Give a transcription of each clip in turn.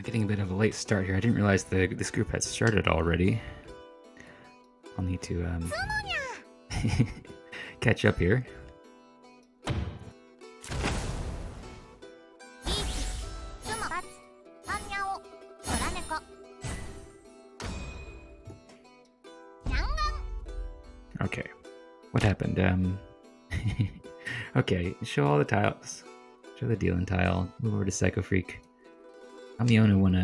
Getting a bit of a late start here. I didn't realize this group had started already. I'll need to catch up here. Okay, what happened? Okay, show all the tiles. Show the dealing tile. Move over to Psycho Freak. Amiona won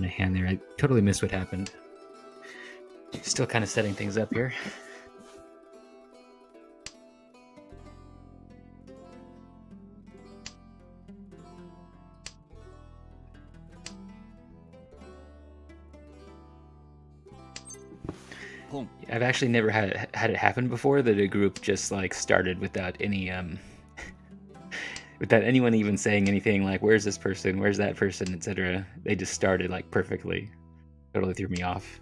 a hand there. I totally missed what happened. Still kind of setting things up here. I've actually never had it happen before that a group just like started without any without anyone even saying anything like where's this person, where's that person, etc. They just started like perfectly. Totally threw me off.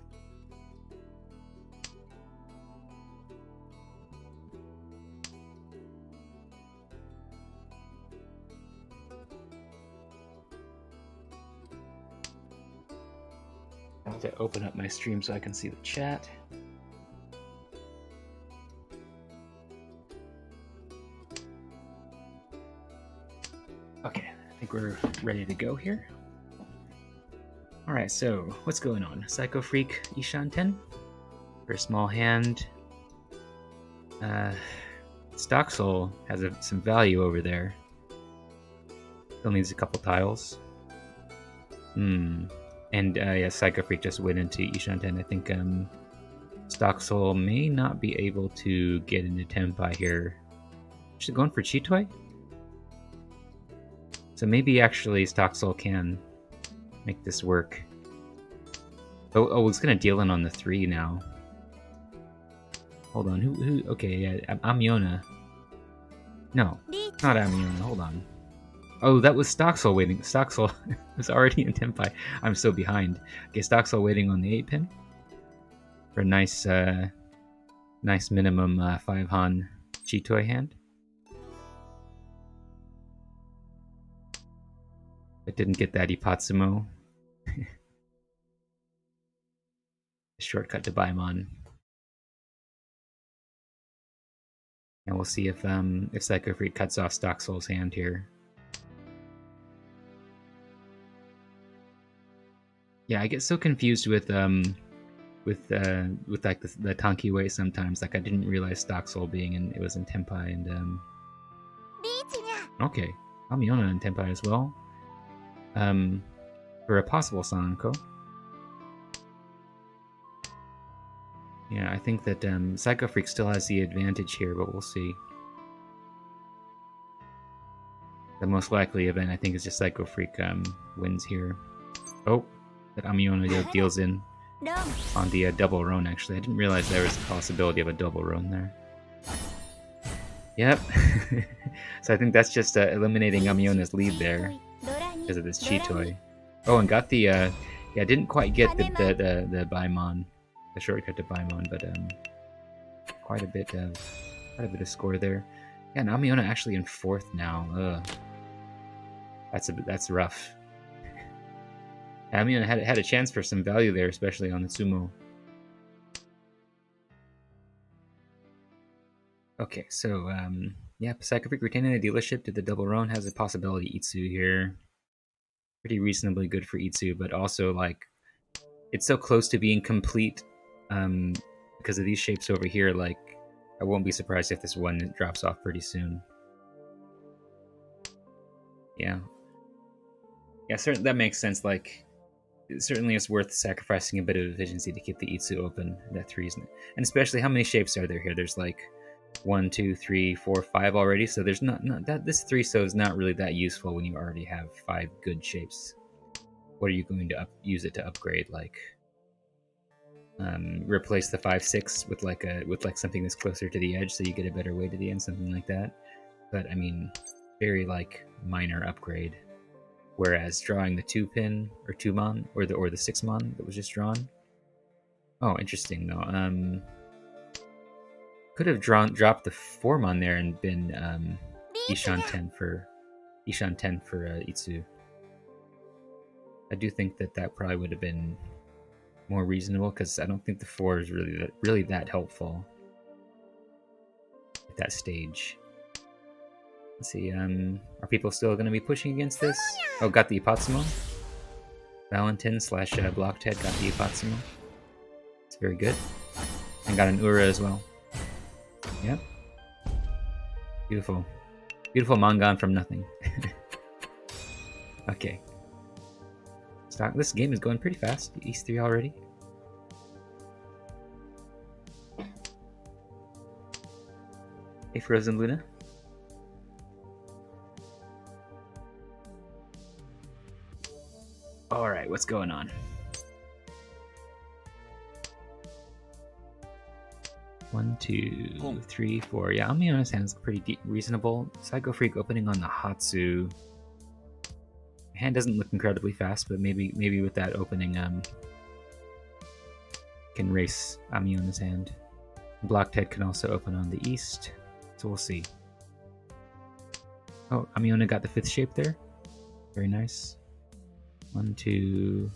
I have to open up my stream so I can see the chat. Okay, I think we're ready to go here. Alright, so what's going on? Psycho Freak Ishan 10 for a small hand. Stock Soul has some value over there. Still needs a couple tiles. And yeah, Psycho Freak just went into Ishan 10. I think Stock Soul may not be able to get into Tenpai here. Is it going for Chitoi? So maybe actually Stock Soul can make this work. Oh, it's gonna deal in on the 3 now. Hold on, who? Okay, yeah, Amiona. No, not Amiona. Hold on. Oh, that was Stock Soul waiting. Stock Soul was already in Tenpai. I'm so behind. Okay, Stock Soul waiting on the 8-pin for a nice, nice minimum 5 Han Chitoi hand. But didn't get that Ipatsumo. Shortcut to Baimon. And we'll see if Psycho Freak cuts off Stock Soul's hand here. Yeah, I get so confused with like the Tanki way sometimes. Like I didn't realize Stock Soul being in it was in Tenpai and okay, Amiona in Tenpai as well. For a possible Sanko. Yeah, I think that Psycho Freak still has the advantage here, but we'll see. The most likely event, I think, is just Psycho Freak wins here. Oh, that Amiona deals in on the double roan, actually. I didn't realize there was a possibility of a double roan there. Yep. So I think that's just eliminating Amiona's lead there because of this Chitoi. Oh, and got the... yeah, didn't quite get the Baimon. The shortcut to Baimon, but quite a bit of score there. Yeah, and Amiona actually in 4th now. Ugh. That's rough. Amiona had a chance for some value there, especially on the sumo. Okay, so yeah, Psycho Freak retaining the dealership to the double roan has a possibility Itsu here. Pretty reasonably good for Itsu, but also like it's so close to being complete. Because of these shapes over here, like, I won't be surprised if this one drops off pretty soon. Yeah. Yeah, certainly that makes sense. Like, certainly it's worth sacrificing a bit of efficiency to keep the Itsu open. That 3's, and especially how many shapes are there here? There's like 1, 2, 3, 4, 5 already. So there's not that this 3-so is not really that useful when you already have 5 good shapes. What are you going to use it to upgrade? Like replace the 5-6 with like something that's closer to the edge, so you get a better way to the end, something like that. But I mean, very like minor upgrade. Whereas drawing the 2-pin or 2-mon or the 6-mon that was just drawn. Oh, interesting though. Could have dropped the 4-mon there and been Ishan 10 for Itsu. I do think that probably would have been more reasonable, because I don't think the 4 is really that helpful at that stage. Let's see, are people still going to be pushing against this? Oh, got the Ipatsuma. Valentin / Blocked Head got the Ipatsuma. It's very good. And got an Ura as well. Yep. Beautiful. Beautiful Mangan from nothing. Okay. This game is going pretty fast. East 3 already. Hey, Frozen Luna. Alright, what's going on? One, 2, 3, 4. Yeah, Amiona's hand is pretty reasonable. Psycho Freak opening on the Hatsu. Hand doesn't look incredibly fast, but maybe with that opening, can race Amiona's hand. Blocked Head can also open on the east, so we'll see. Oh, Amiona got the 5th shape there. Very nice. 1, 2.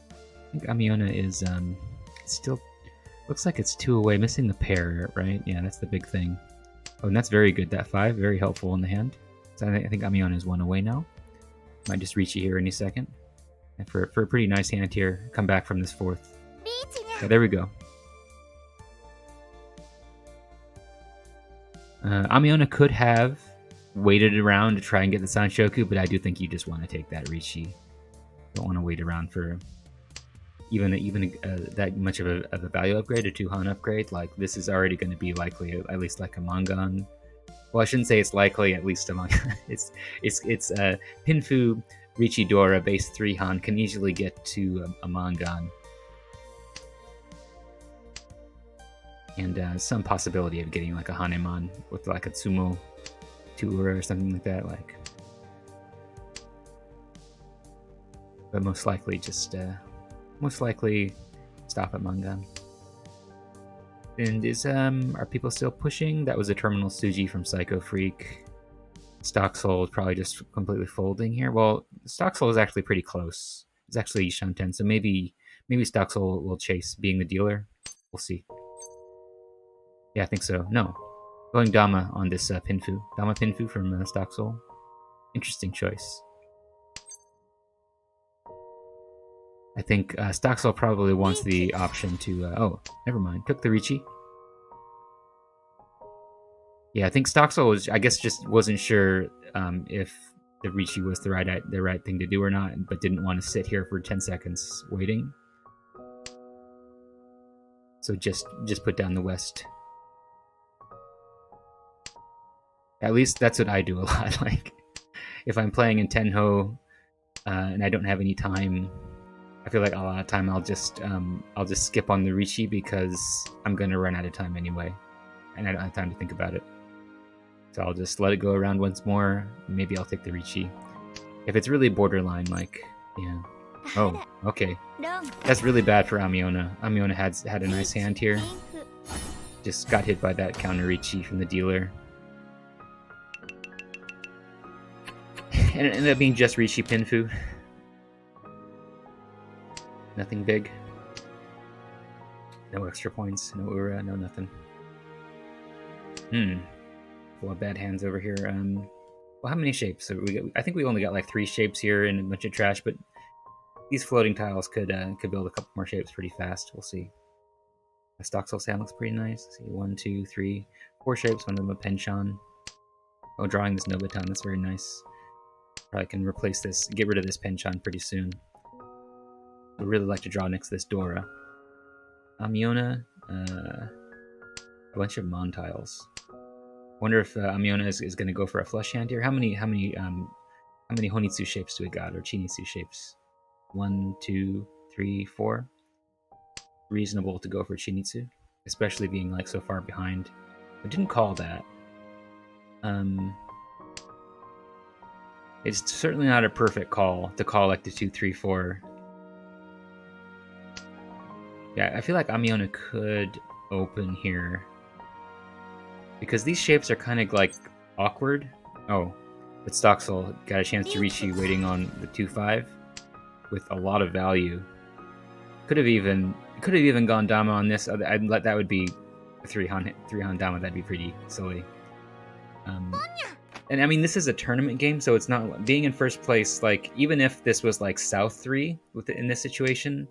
I think Amiona is still looks like it's 2 away, missing the pair, right? Yeah, that's the big thing. Oh, and that's very good. That 5, very helpful in the hand. So I think Amiona is 1 away now. Might just reach you here any second. And for a pretty nice hand here, come back from this 4th. So there we go. Amiona could have waited around to try and get the Sanshoku, but I do think you just want to take that Rishi. Don't want to wait around for even that much of a value upgrade, a 2-Han upgrade. Like, this is already going to be likely at least like a Mangan. Well, I shouldn't say it's likely at least a Mangan. it's Pinfu Richi Dora base 3-Han can easily get to a Mangan. And some possibility of getting like a Hanemon with like a Tsumo 2-ura or something like that. Like, but most likely just stop at Mangan. And are people still pushing? That was a Terminal Suji from Psycho Freak. Stock Soul is probably just completely folding here. Well, Stock Soul is actually pretty close. It's actually Ishan 10, so maybe Stock Soul will chase being the dealer. We'll see. Yeah, I think so. No. Going Dama on this Pinfu. Dama Pinfu from Stock Soul. Interesting choice. I think Stock Soul probably wants the option to... oh, never mind. Took the Richi. Yeah, I think Stock Soul was, I guess, just wasn't sure if the Richi was the right thing to do or not, but didn't want to sit here for 10 seconds waiting. So just put down the West. At least that's what I do a lot. Like, if I'm playing in Tenho and I don't have any time, I feel like a lot of time I'll just skip on the Richi because I'm gonna run out of time anyway, and I don't have time to think about it. So I'll just let it go around once more. Maybe I'll take the Richi. If it's really borderline, like, yeah. Oh, okay. That's really bad for Amiona. Amiona had a nice hand here. Just got hit by that counter Richi from the dealer. And it ended up being just Rishi Pinfu. Nothing big. No extra points, no Ura, no nothing. Full of bad hands over here. Well, how many shapes? So I think we only got like 3 shapes here and a bunch of trash, but these floating tiles could build a couple more shapes pretty fast. We'll see. The Stock Soul sound looks pretty nice. Let's see, 1, 2, 3, 4 shapes. One of them a Penshan. Oh, drawing this Nobutan. That's very nice. Probably can replace this, get rid of this Penshan pretty soon. I'd really like to draw next to this Dora. Amiona, a bunch of Mon tiles. Wonder if Amiona is going to go for a flush hand here. How many Honitsu shapes do we got, or Chinitsu shapes? 1, 2, 3, 4. Reasonable to go for Chinitsu, especially being like so far behind. I didn't call that. It's certainly not a perfect call to call like the 2, 3, 4. Yeah, I feel like Amiona could open here because these shapes are kind of like awkward. Oh, but Stoxel got a chance to reach you waiting on the 2-5 with a lot of value. Could have even gone Dama on this. I'd let that would be a 3-Han Dama. That'd be pretty silly. And I mean, this is a tournament game, so it's not being in first place. Like, even if this was like South 3 in this situation,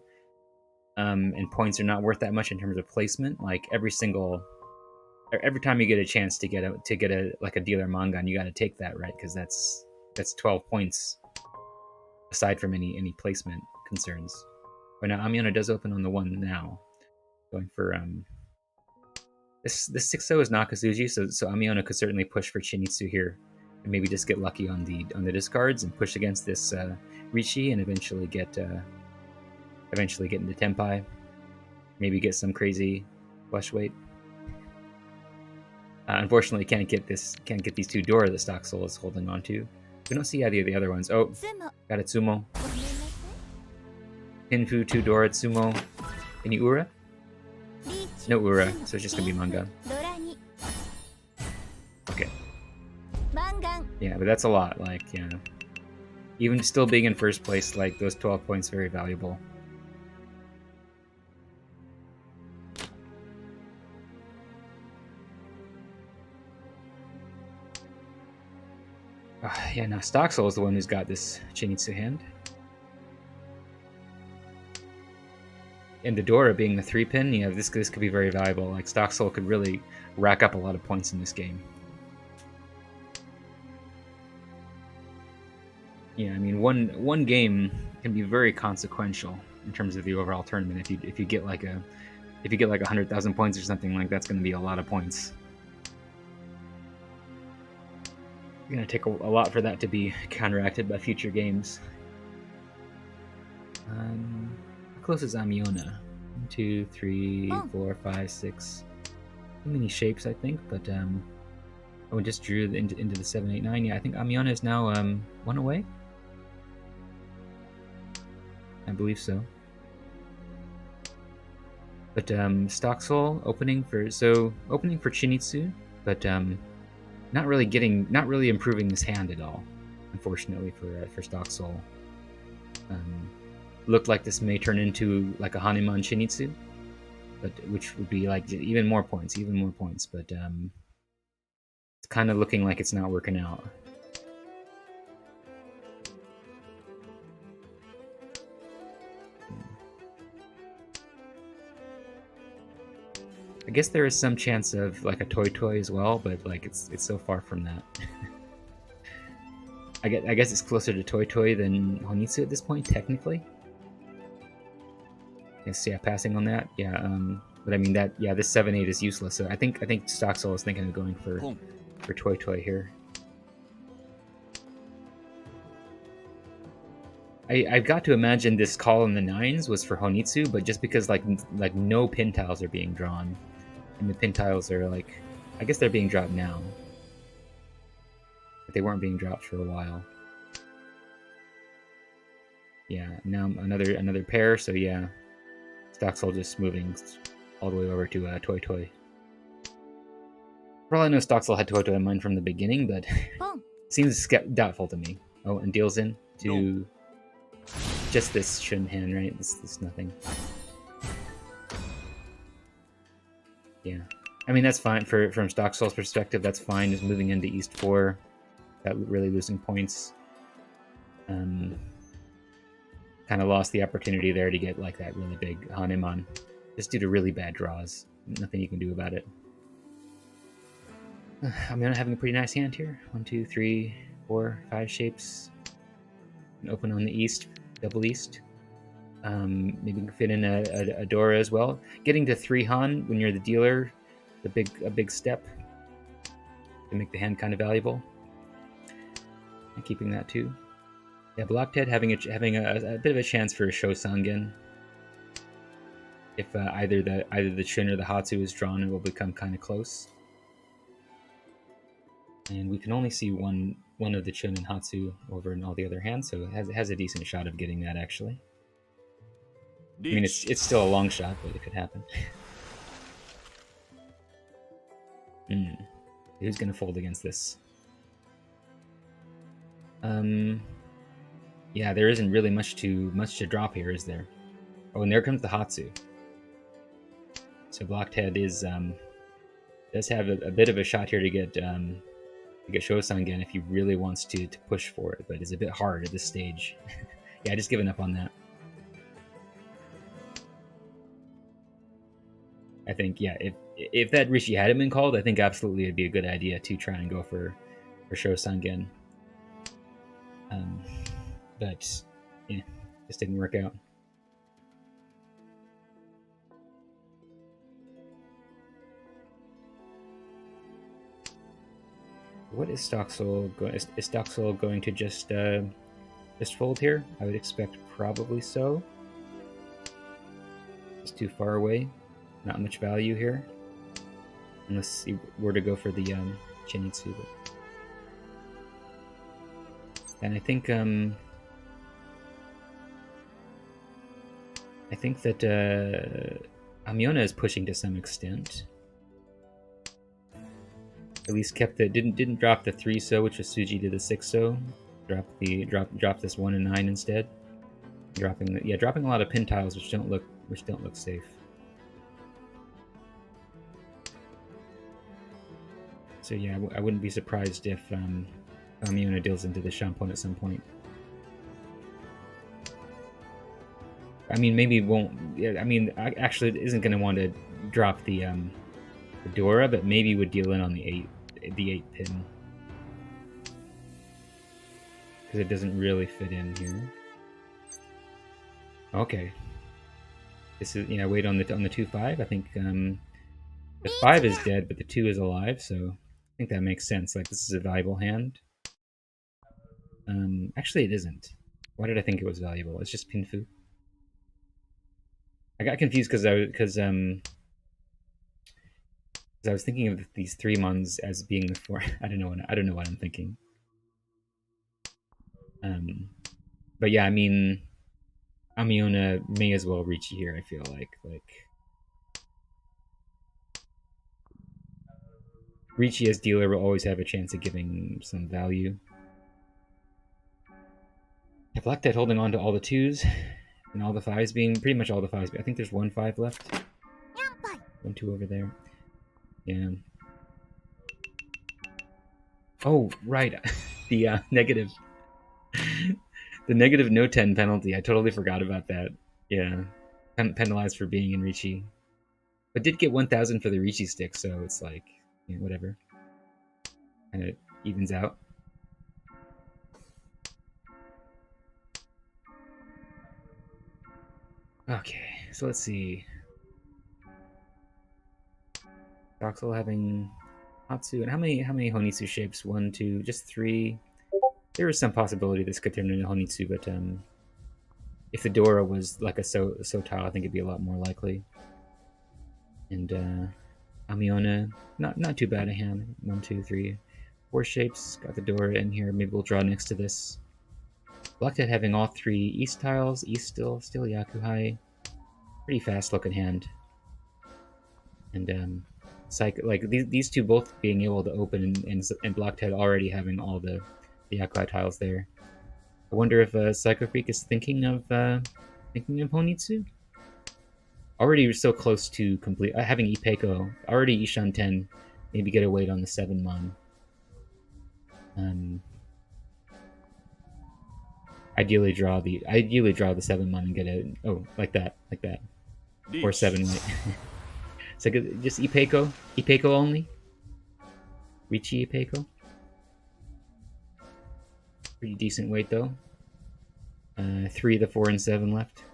and points are not worth that much in terms of placement. Like every time you get a chance to get a like a dealer Mangan, you got to take that, right? Because that's 12 points aside from any placement concerns. But now Amiona does open on the 1 now, going for this 6-0 is Nakazuji, so Amiona could certainly push for Chinitsu here, and maybe just get lucky on the discards and push against this Rishi and eventually get into Tenpai, maybe get some crazy flush weight. Unfortunately, can't get these 2 Dora that Stoxel is holding on to. We don't see either of the other ones. Oh, got a Tsumo. Pinfu 2 Dora Tsumo. Any Ura? No Ura, so it's just gonna be Manga. Okay. Yeah, but that's a lot. Like, yeah. Even still being in first place, like those 12 points, very valuable. Yeah, now Stoxel is the one who's got this Chinitsu hand. And the Dora being the 3-pin, yeah, this could be very valuable. Like, Stoxel could really rack up a lot of points in this game. Yeah, I mean, one game can be very consequential in terms of the overall tournament. If you get like 100,000 points or something, like that's going to be a lot of points. It's going to take a lot for that to be counteracted by future games. How close is Amiona? 1, 2, 3, 4, 5, 6. Too many shapes, I think, but we just drew into the 7, 8, 9. Yeah, I think Amiona is now 1 away. I believe so. But Stoxel opening for Chinitsu, but not really improving his hand at all, unfortunately for Stoxel. Looked like this may turn into like a Hanuman Chinitsu, but which would be like even more points, but it's kind of looking like it's not working out. I guess there is some chance of like a Toy as well, but like it's so far from that. I guess it's closer to Toy than Honitsu at this point, technically. Yes, yeah, passing on that, yeah. But I mean this 7-8 is useless. So I think Stoxel is thinking of going for Toy here. I've got to imagine this call in the 9s was for Honitsu, but just because like no pin tiles are being drawn, and the pin tiles are like, I guess they're being dropped now, but they weren't being dropped for a while. Yeah, now another pair. So yeah, Stoxel just moving all the way over to Toy. For all I know, Stoxel had Toy in mind from the beginning, but seems doubtful to me. Oh, and deals in to just this Shun hand, right? This nothing. Yeah, I mean that's fine from Stoxel's perspective. That's fine. Just moving into East 4, without really losing points. Kind of lost the opportunity there to get like that really big Hanuman, just due to really bad draws. Nothing you can do about it. I'm having a pretty nice hand here. 1, 2, 3, 4, 5 shapes. And open on the East, double East. Maybe you can fit in a Dora as well. Getting to 3 Han when you're the dealer, a big step. to make the hand kind of valuable. And keeping that too. Yeah, Blocked Head having a bit of a chance for a Shosangen. If either the Chun or the Hatsu is drawn, it will become kind of close. And we can only see one of the Chun and Hatsu over in all the other hands, so it has a decent shot of getting that actually. I mean, it's still a long shot, but it could happen. Who's gonna fold against this? Yeah, there isn't really much to drop here, is there? Oh, and there comes the Hatsu. So Blocked Head does have a bit of a shot here to get Shosangen if he really wants to push for it, but it's a bit hard at this stage. Yeah, I just given up on that. I think, yeah, if that Rishi hadn't been called, I think absolutely it'd be a good idea to try and go for Shosangen. But yeah, just didn't work out. What is Stocksoul going? Is Stocksoul going to just fold here? I would expect probably so. It's too far away. Not much value here, unless he were to go for the Chinitsu. And I think that Amiona is pushing to some extent. At least kept the didn't drop the 3-so, which was Suji to the 6-so. Drop this 1 and 9 instead. Dropping a lot of pin tiles which don't look safe. So yeah, I wouldn't be surprised if Amiona deals into the Shampon at some point. I mean, maybe won't. Yeah, I mean, actually, it isn't going to want to drop the Dora, but maybe would deal in on the 8 pin because it doesn't really fit in here. Okay, this is wait on the 2-5. I think the 5 is dead, but the 2 is alive, so I think that makes sense. Like, this is a valuable hand. Actually, it isn't. Why did I think it was valuable? It's just Pinfu. I got confused because I was thinking of these 3 mons as being the 4. I don't know what I'm thinking. But yeah, I mean, Amiona may as well reach here. I feel like Ricci as dealer will always have a chance of giving some value. I Black Dead holding on to all the 2s and all the 5s being pretty much all the 5s. I think there's 1 5 left. 1 2 over there. Yeah. Oh right, the negative. The negative no 10 penalty. I totally forgot about that. Yeah, penalized for being in Ricci, but did get 1,000 for the Ricci stick, so it's like whatever. And it evens out. Okay, so let's see. Doxel having Hatsu, and how many Honitsu shapes? 1, 2, just 3. There is some possibility this could turn into Honitsu, but if the Dora was like a so tile, I think it'd be a lot more likely. And Amiona, not too bad a hand. 1, 2, 3, 4 shapes. Got the Dora in here. Maybe we'll draw next to this. Blackhead having all 3 East tiles. East still Yakuhai. Pretty fast looking hand. And like these 2 both being able to open and Blackhead already having all the Yakuhai tiles there. I wonder if Psycho Freak is thinking of Honitsu. Already so close to complete. Having Ipeko already Ishan 10. Maybe get a wait on the 7 mon. Ideally draw the 7 mon and get it. Oh, like that. Or 7 wait. So just Ipeko only. Ricci Ipeko. Pretty decent weight though. 3 of the 4 and 7 left.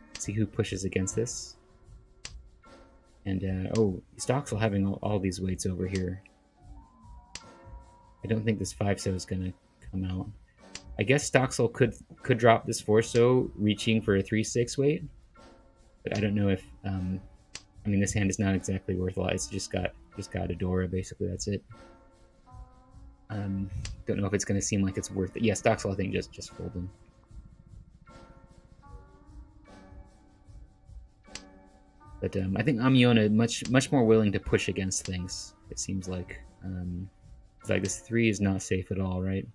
Let's see who pushes against this. And Stoxel having all these weights over here. I don't think this 5-so is going to come out. I guess Stoxel could drop this 4-so, reaching for a 3-6 weight. But I don't know if... I mean, this hand is not exactly worth a lot. It's just got Adora, basically. That's it. Don't know if it's going to seem like it's worth it. Yeah, Stoxel, I think, just fold them. But I think Amiona much more willing to push against things. It seems like this 3 is not safe at all, right?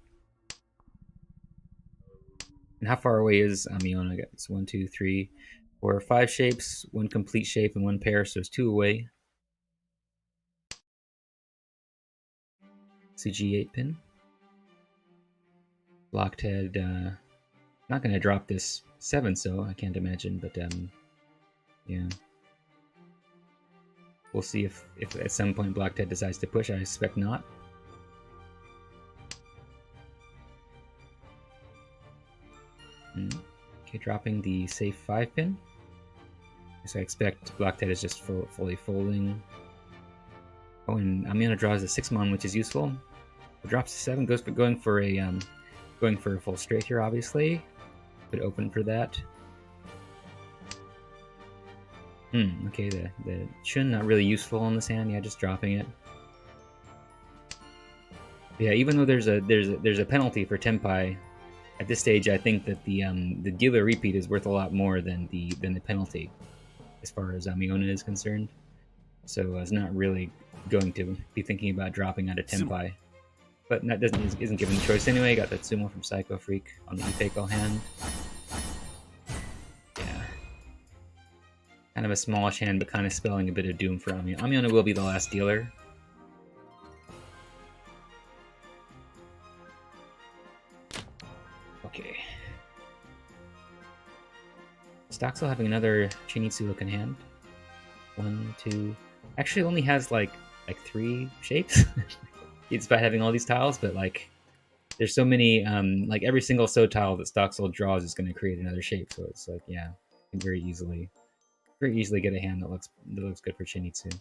And how far away is Amiona? It's 1, 2, 3, 4, 5 shapes, 1 complete shape, and 1 pair, so it's 2 away. CG8 pin. Blocked head. Not going to drop this 7-so, I can't imagine, but yeah. We'll see if at some point Blocked head decides to push. I expect not. Okay, dropping the safe 5 pin. So I expect Blocked head is just fully folding. Oh, and Amiona draws a 6-mon, which is useful. It drops to 7, going for a full straight here, obviously. Could open for that. Okay, the Chun not really useful in this hand. Yeah, just dropping it. Yeah, even though there's a penalty for Tenpai, at this stage I think that the dealer repeat is worth a lot more than the penalty, as far as Amiona is concerned. So I was not really going to be thinking about dropping out of Tenpai. But that isn't given the choice anyway. Got that Sumo from Psycho Freak on the Ipeko hand. Yeah. Kind of a smallish hand, but kind of spelling a bit of doom for Amiona. Amiona will be the last dealer. Okay. Stoxel having another Chinitsu looking hand. 1, 2. Actually, only has like 3 shapes. It's by having all these tiles, but like there's so many. Like every single so tile that Stoxel draws is going to create another shape. So it's like, yeah, you can very easily get a hand that looks good for Chinitsu.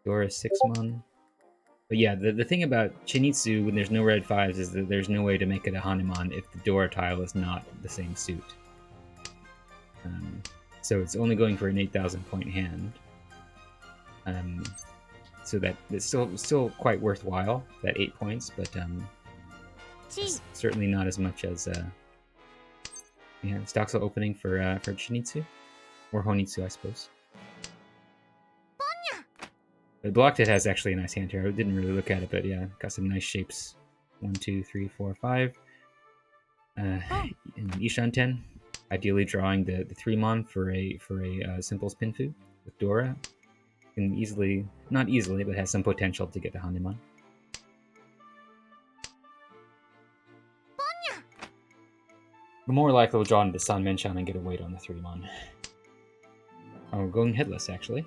Dora 6-mon. But yeah, the thing about Chinitsu when there's no red 5s is that there's no way to make it a Hanuman if the Dora tile is not the same suit. So it's only going for an 8,000 point hand. So that it's still quite worthwhile, that 8 points, but certainly not as much as yeah, Stoxel opening for Chinitsu or Honitsu, I suppose. But Blocked It has actually a nice hand here. I didn't really look at it, but yeah, got some nice shapes. 1, 2, 3, 4, 5. Ishan 10. Ideally drawing the 3-mon for a simple Spinfu with Dora. Can easily, not easily, but has some potential to get to Hanuman. But more likely we'll draw into San Menchan and get a weight on the 3-mon. Oh, going headless, actually.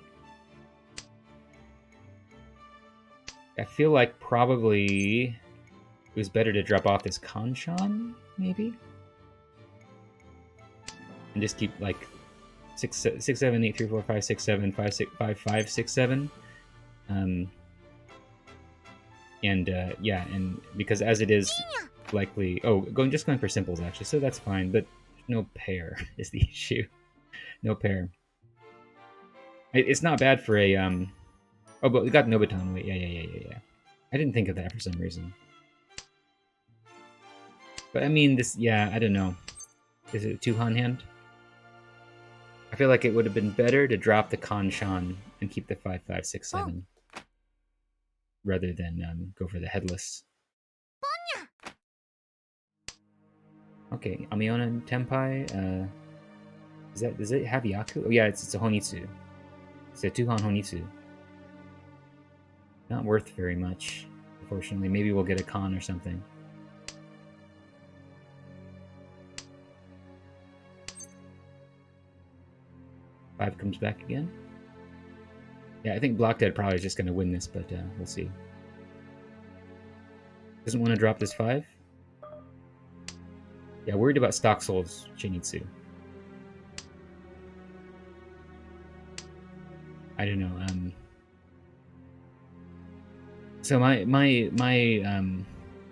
I feel like probably it was better to drop off this Kanshan, maybe? And just keep like 6, 7, 8, 3, 4, 5, 6, 7, 5, 6, 5, 5, 6, 7. Yeah, and because as it is likely... Oh, just going for simples, actually, so that's fine, but no pair is the issue. No pair. It's not bad for a... Oh, but we got Nobutan weight. Yeah. I didn't think of that for some reason. But I mean, this... Yeah, I don't know. Is it a 2-Han hand? I feel like it would have been better to drop the Kanshan and keep the 5, 5, 6, 7. Rather than go for the headless. Okay, Amiona and Tenpai. Does it have Yaku? Oh yeah, it's a Honitsu. It's a 2-Han Honitsu. Not worth very much, unfortunately. Maybe we'll get a con or something. Five comes back again. Yeah, I think Blocked Dead probably is just going to win this, but we'll see. Doesn't want to drop this 5. Yeah, worried about Stoxel's Chinitsu. I don't know. So my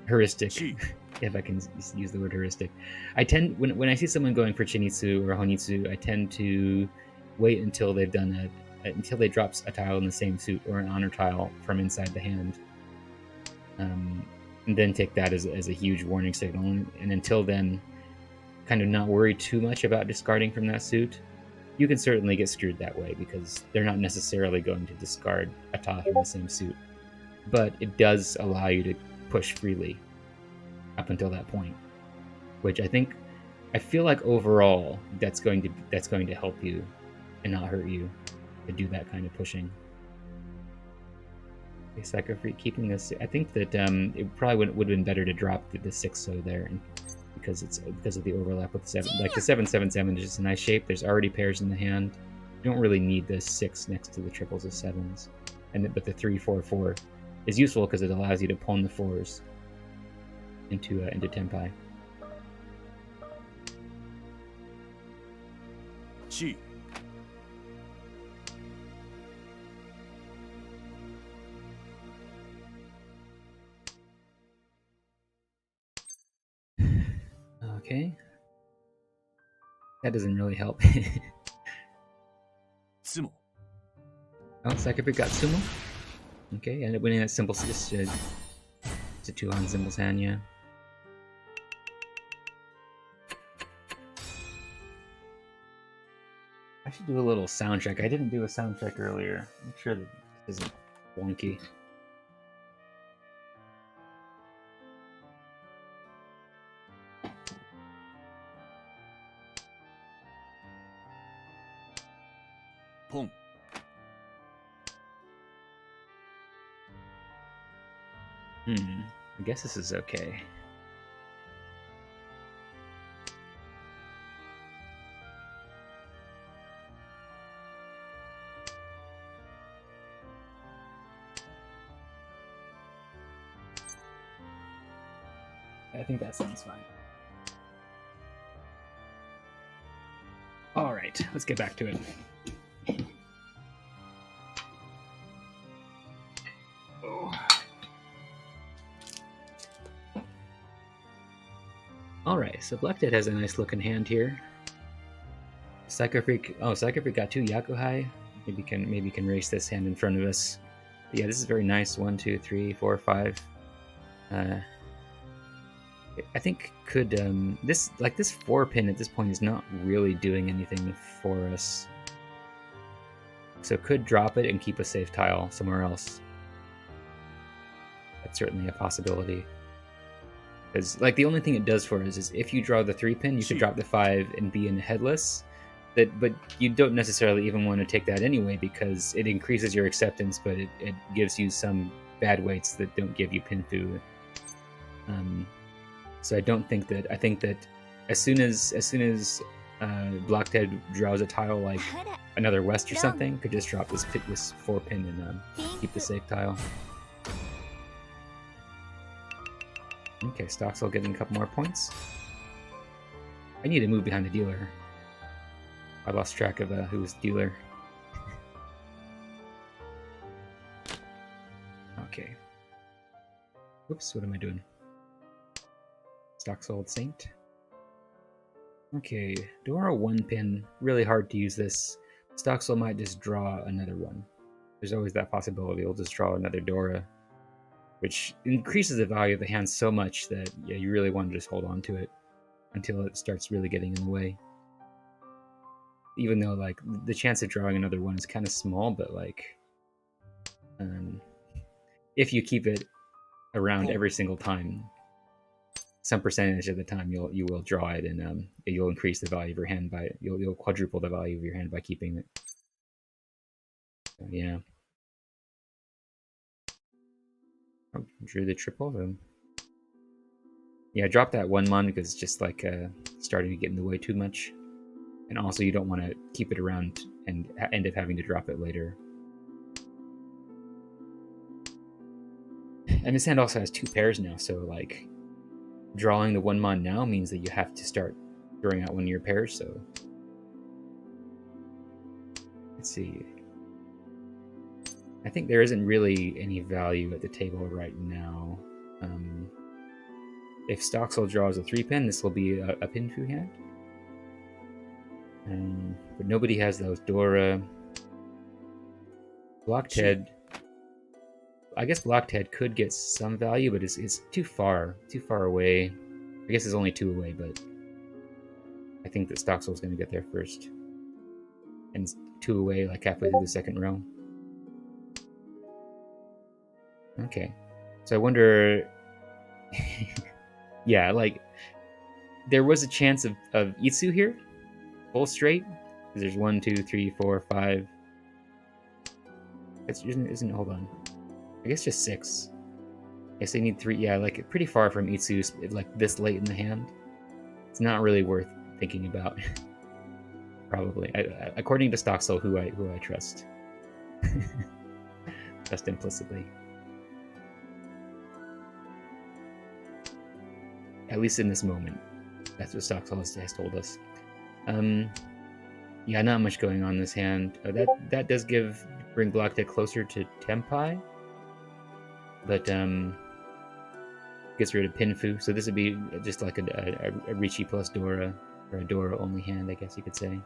heuristic, if I can use the word heuristic, I tend when I see someone going for Chinitsu or Honitsu, I tend to wait until they've done until they drop a tile in the same suit or an honor tile from inside the hand, and then take that as a huge warning signal. And until then, kind of not worry too much about discarding from that suit. You can certainly get screwed that way because they're not necessarily going to discard a tile from the same suit, but it does allow you to push freely up until that point, which I feel like overall that's going to help you and not hurt you to do that kind of pushing. Okay, Psycho Freak keeping this. I think that it probably would have been better to drop the 6-0 there, because of the overlap with the 7. Like the 7-7-7 is just a nice shape. There's already pairs in the hand. You don't really need the 6 next to the triples of 7s, but the 3-4-4 is useful because it allows you to pawn the 4s into tenpai. G. Okay. That doesn't really help. Sumo. Oh, Psycho Freak got Sumo. Okay, ended up winning that simple. It's a 2-on Symbol's hand, yeah. I should do a little sound check. I didn't do a sound check earlier. Make sure that this isn't wonky. Pong. I guess this is okay. I think that sounds fine. All right, let's get back to it. Alright, so Black Dead has a nice looking hand here. Psycho Freak got 2 Yakuhai. Maybe can race this hand in front of us. But yeah, this is very nice. 1, 2, 3, 4, 5. I think could this 4-pin at this point is not really doing anything for us. So could drop it and keep a safe tile somewhere else. That's certainly a possibility. Because the only thing it does for us is if you draw the 3-pin, you could drop the 5 and be in headless. But you don't necessarily even want to take that anyway because it increases your acceptance, but it gives you some bad weights that don't give you pinfu. So I think that as soon as Black Dead draws a tile like another West or something, could just drop this 4-pin and keep the safe tile. Okay, Stoxel getting a couple more points. I need to move behind the dealer. I lost track of who was the dealer. Okay. Oops, what am I doing? Stoxel Saint. Okay, Dora 1-pin. Really hard to use this. Stoxel might just draw another one. There's always that possibility. He'll just draw another Dora, which increases the value of the hand so much that you really want to just hold on to it until it starts really getting in the way. Even though the chance of drawing another one is kind of small, but if you keep it around every single time, some percentage of the time you will draw it, and you'll increase the value of your hand by you'll quadruple the value of your hand by keeping it. So, yeah. Oh, drew the triple. Yeah, drop that 1-mon because it's just starting to get in the way too much. And also you don't want to keep it around and end up having to drop it later. And this hand also has 2 pairs now, so drawing the 1-mon now means that you have to start throwing out one of your pairs, so let's see. I think there isn't really any value at the table right now. If Stocksoul draws a 3-pin, this will be a Pinfu hand. But nobody has those. Dora. Blocked Head. I guess Blocked Head could get some value, but it's too far away. I guess it's only 2 away, but I think that Stocksoul's going to get there first. And it's 2 away, like halfway through the second row. Okay. So I wonder... yeah, like... There was a chance of Itsu here. Full straight. Because there's 1, 2, 3, 4, 5... Isn't hold on. I guess just 6. I guess they need 3. Yeah, like pretty far from Itsu, like this late in the hand. It's not really worth thinking about. Probably, according to Stocksoul, who I trust. Trust implicitly. At least in this moment, that's what Stocksoul has told us. Yeah, not much going on in this hand. That does bring Blocked Head closer to Tempai, but gets rid of Pinfu. So this would be just like a Ricci plus Dora, or a Dora only hand, I guess you could say.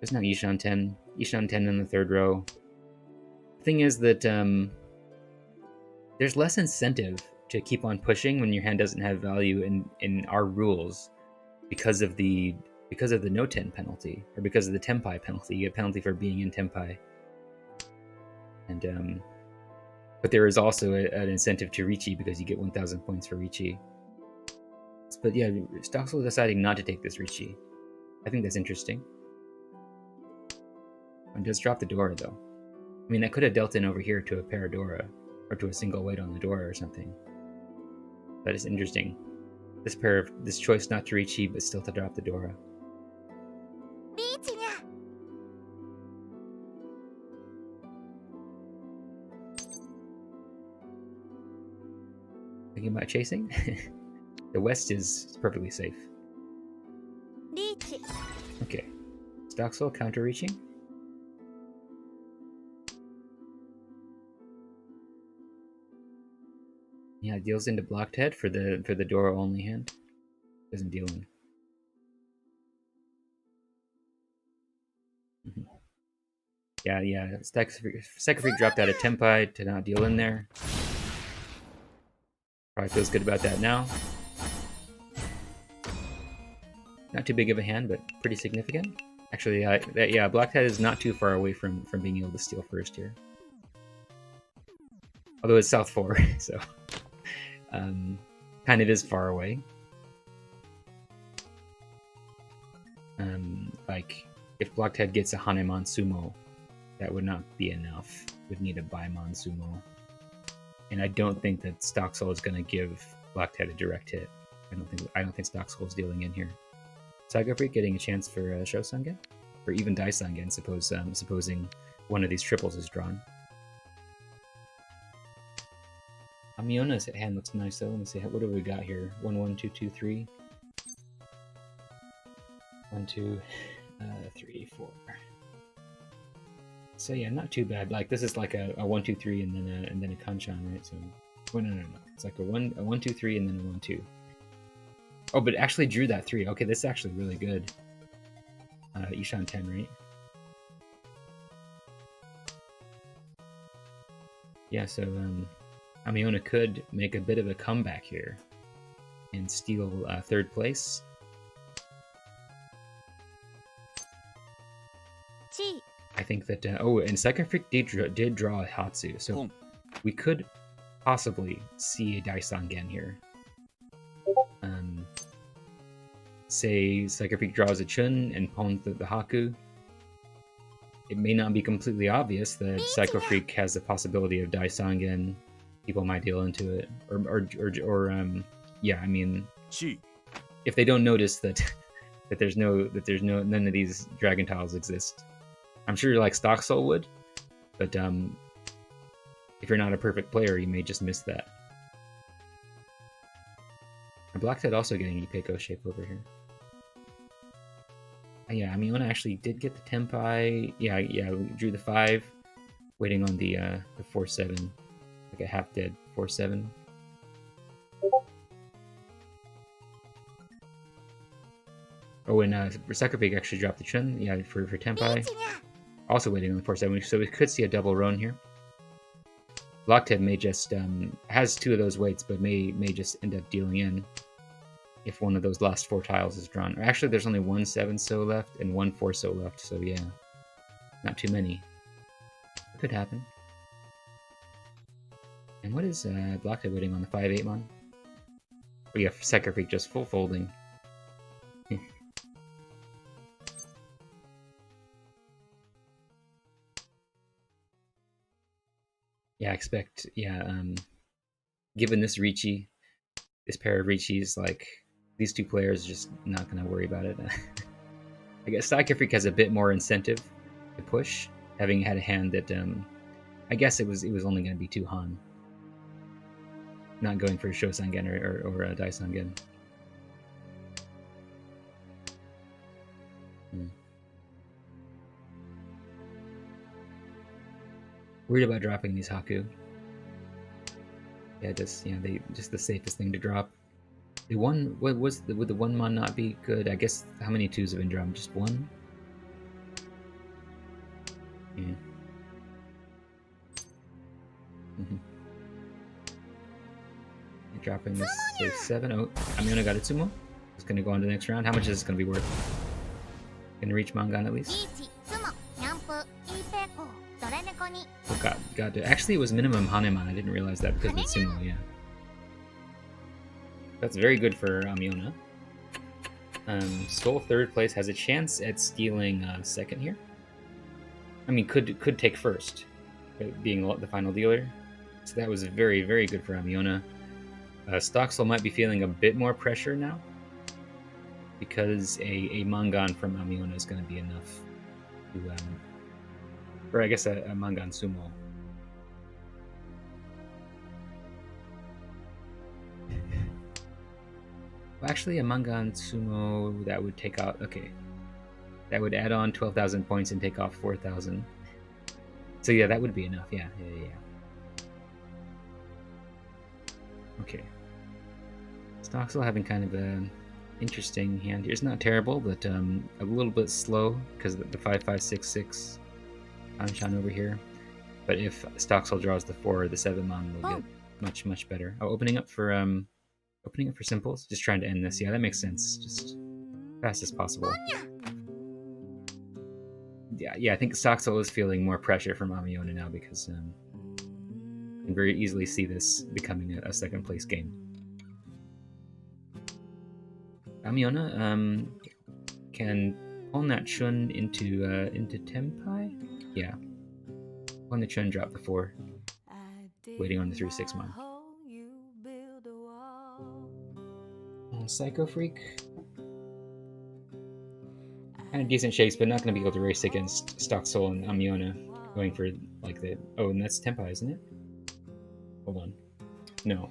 There's no Ishan 10. Ishan 10 in the third row. The thing is that there's less incentive to keep on pushing when your hand doesn't have value in our rules because of the no 10 penalty, or because of the Tempai penalty. You get a penalty for being in Tempai. And but there is also an incentive to Ricci because you get 1,000 points for Ricci. But yeah, Stocksoul deciding not to take this Ricci. I think that's interesting. It does drop the Dora though. I mean, that could have dealt in over here to a Paradora, or to a single weight on the Dora or something. That is interesting. This choice not to Ricci, but still to drop the Dora. Thinking about chasing? The West is perfectly safe. Okay. Stocksoul counter reaching. Yeah, deals into Blocked Head for the Dora only hand. Doesn't deal in. Yeah. Second Freak dropped out of Tempai to not deal in there. Probably feels good about that now. Not too big of a hand, but pretty significant. Actually, Blocked Head is not too far away from being able to steal first here. Although it's South 4, so kind of is far away. Like, if Blocked Head gets a Hanemon Sumo, that would not be enough. Would need a Baimon Sumo. And I don't think that Stocksoul is going to give Blocked Head a direct hit. I don't think Stocksoul is dealing in here. Saga Freak getting a chance for Shosangen? Or even Daisangen, supposing one of these triples is drawn. Amiona's hand looks nice though. Let me see, what do we got here? 1, 1, 2, 2, 3. 1, 2, 3, 4. So yeah, not too bad. Like this is like a 1, 2, 3 and then a Kanchan, right? So no. It's like a 1, 2, 3 and then a 1, 2. Oh, but it actually drew that 3. Okay, this is actually really good. Ishan 10, right? Yeah, so Amiona could make a bit of a comeback here and steal third place. I think that and Second Freak did draw a Hatsu, so we could possibly see a Daisangen here. Say Second Freak draws a Chun and pawns the Haku. It may not be completely obvious that Psycho Freak has the possibility of Daisangen. People might deal into it, or yeah. I mean, if they don't notice that none of these dragon tiles exist, I'm sure like Stocksoul would, but if you're not a perfect player, you may just miss that. And Blocked Head also getting Ipeko shape over here. Yeah, Amiona actually did get the Tempai. Yeah, we drew the 5. Waiting on the 4-7, like a half dead 4-7. Oh, and Sakabig actually dropped the Chun, yeah, for Tenpai. Also waiting on the 4-7, so we could see a double Roan here. Blockhead may just has 2 of those weights, but may just end up dealing in if one of those last 4 tiles is drawn. Or actually, there's only 1 7-so left and 1 4-so left, so yeah, not too many. It could happen. And what is Blockhead waiting on the 5-8 mon? Oh yeah, Second Freak just full folding. Yeah, I expect, given this Ricci, this pair of Ricci's, like, these 2 players are just not going to worry about it. I guess Psycho Freak has a bit more incentive to push, having had a hand that, I guess it was only going to be 2 Han. Not going for a Shosangen or a Daisangen. Worried about dropping these Haku. Yeah, just the safest thing to drop. The one, would the 1 mon not be good? I guess how many 2s have been dropped? Just 1. Yeah. Dropping this 7. Oh, Amiona got a Tsumo. It's gonna go on to the next round. How much is this gonna be worth? Gonna reach Mangan at least. Oh, got it. Actually, it was minimum Haneman. I didn't realize that because of the Tsumo. Yeah. That's very good for Amiona. Skull 3rd place has a chance at stealing 2nd here. I mean, could take 1st, being the final dealer. So that was very, very good for Amiona. Stocksel might be feeling a bit more pressure now, because a Mangan from Amiona is going to be enough to, or I guess a Mangan Sumo. Well, actually, a Mangan Sumo, that would take out, okay. That would add on 12,000 points and take off 4,000. So yeah, that would be enough, yeah. Okay. Stocksel having kind of an interesting hand here. It's not terrible, but a little bit slow because of the 5-5-6-6 Anshan over here. But if Stocksel draws the 4 or the 7 mon, we'll get much better. Oh, opening up for simples. Just trying to end this. Yeah, that makes sense. Just fast as possible. Yeah, I think Stocksel is feeling more pressure from Amiona now because you can very easily see this becoming a 2nd place game. Amiona can pawn that Chun into Tenpai. Yeah, pawn the Chun, drop the 4. Waiting on the 3-6 mon. Psycho Freak. Kind of decent shapes, but not going to be able to race against Stocksel and Amiona. Going for like the... Oh, and that's Tenpai, isn't it? Hold on. No.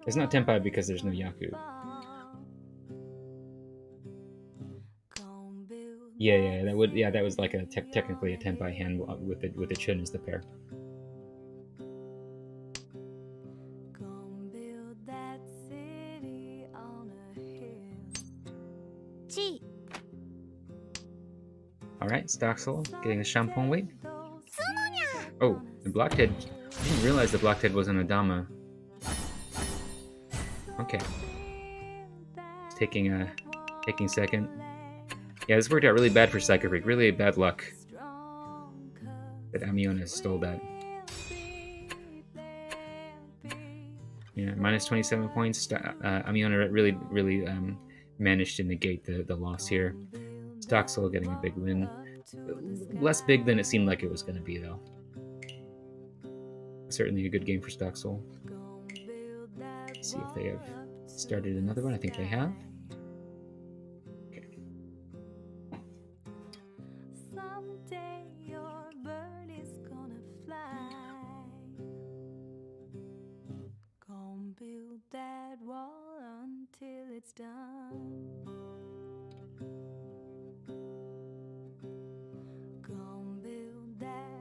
It's not Tenpai because there's no Yaku. Yeah, that was like a technically a Tenpai hand with the Chun as the pair. Alright, Stocksel getting the Shampoo weight. Oh, the Blockhead. I didn't realize the Blockhead was an Adama. Okay. It's taking 2nd. Yeah, this worked out really bad for Psycho Freak. Really bad luck that Amiona stole that. Yeah, minus 27 points. Amiona really managed to negate the loss here. Stocksel getting a big win. Less big than it seemed like it was going to be, though. Certainly a good game for Stocksel. Let's see if they have started another one. I think they have. Okay. That wall until it's done. Gonna build that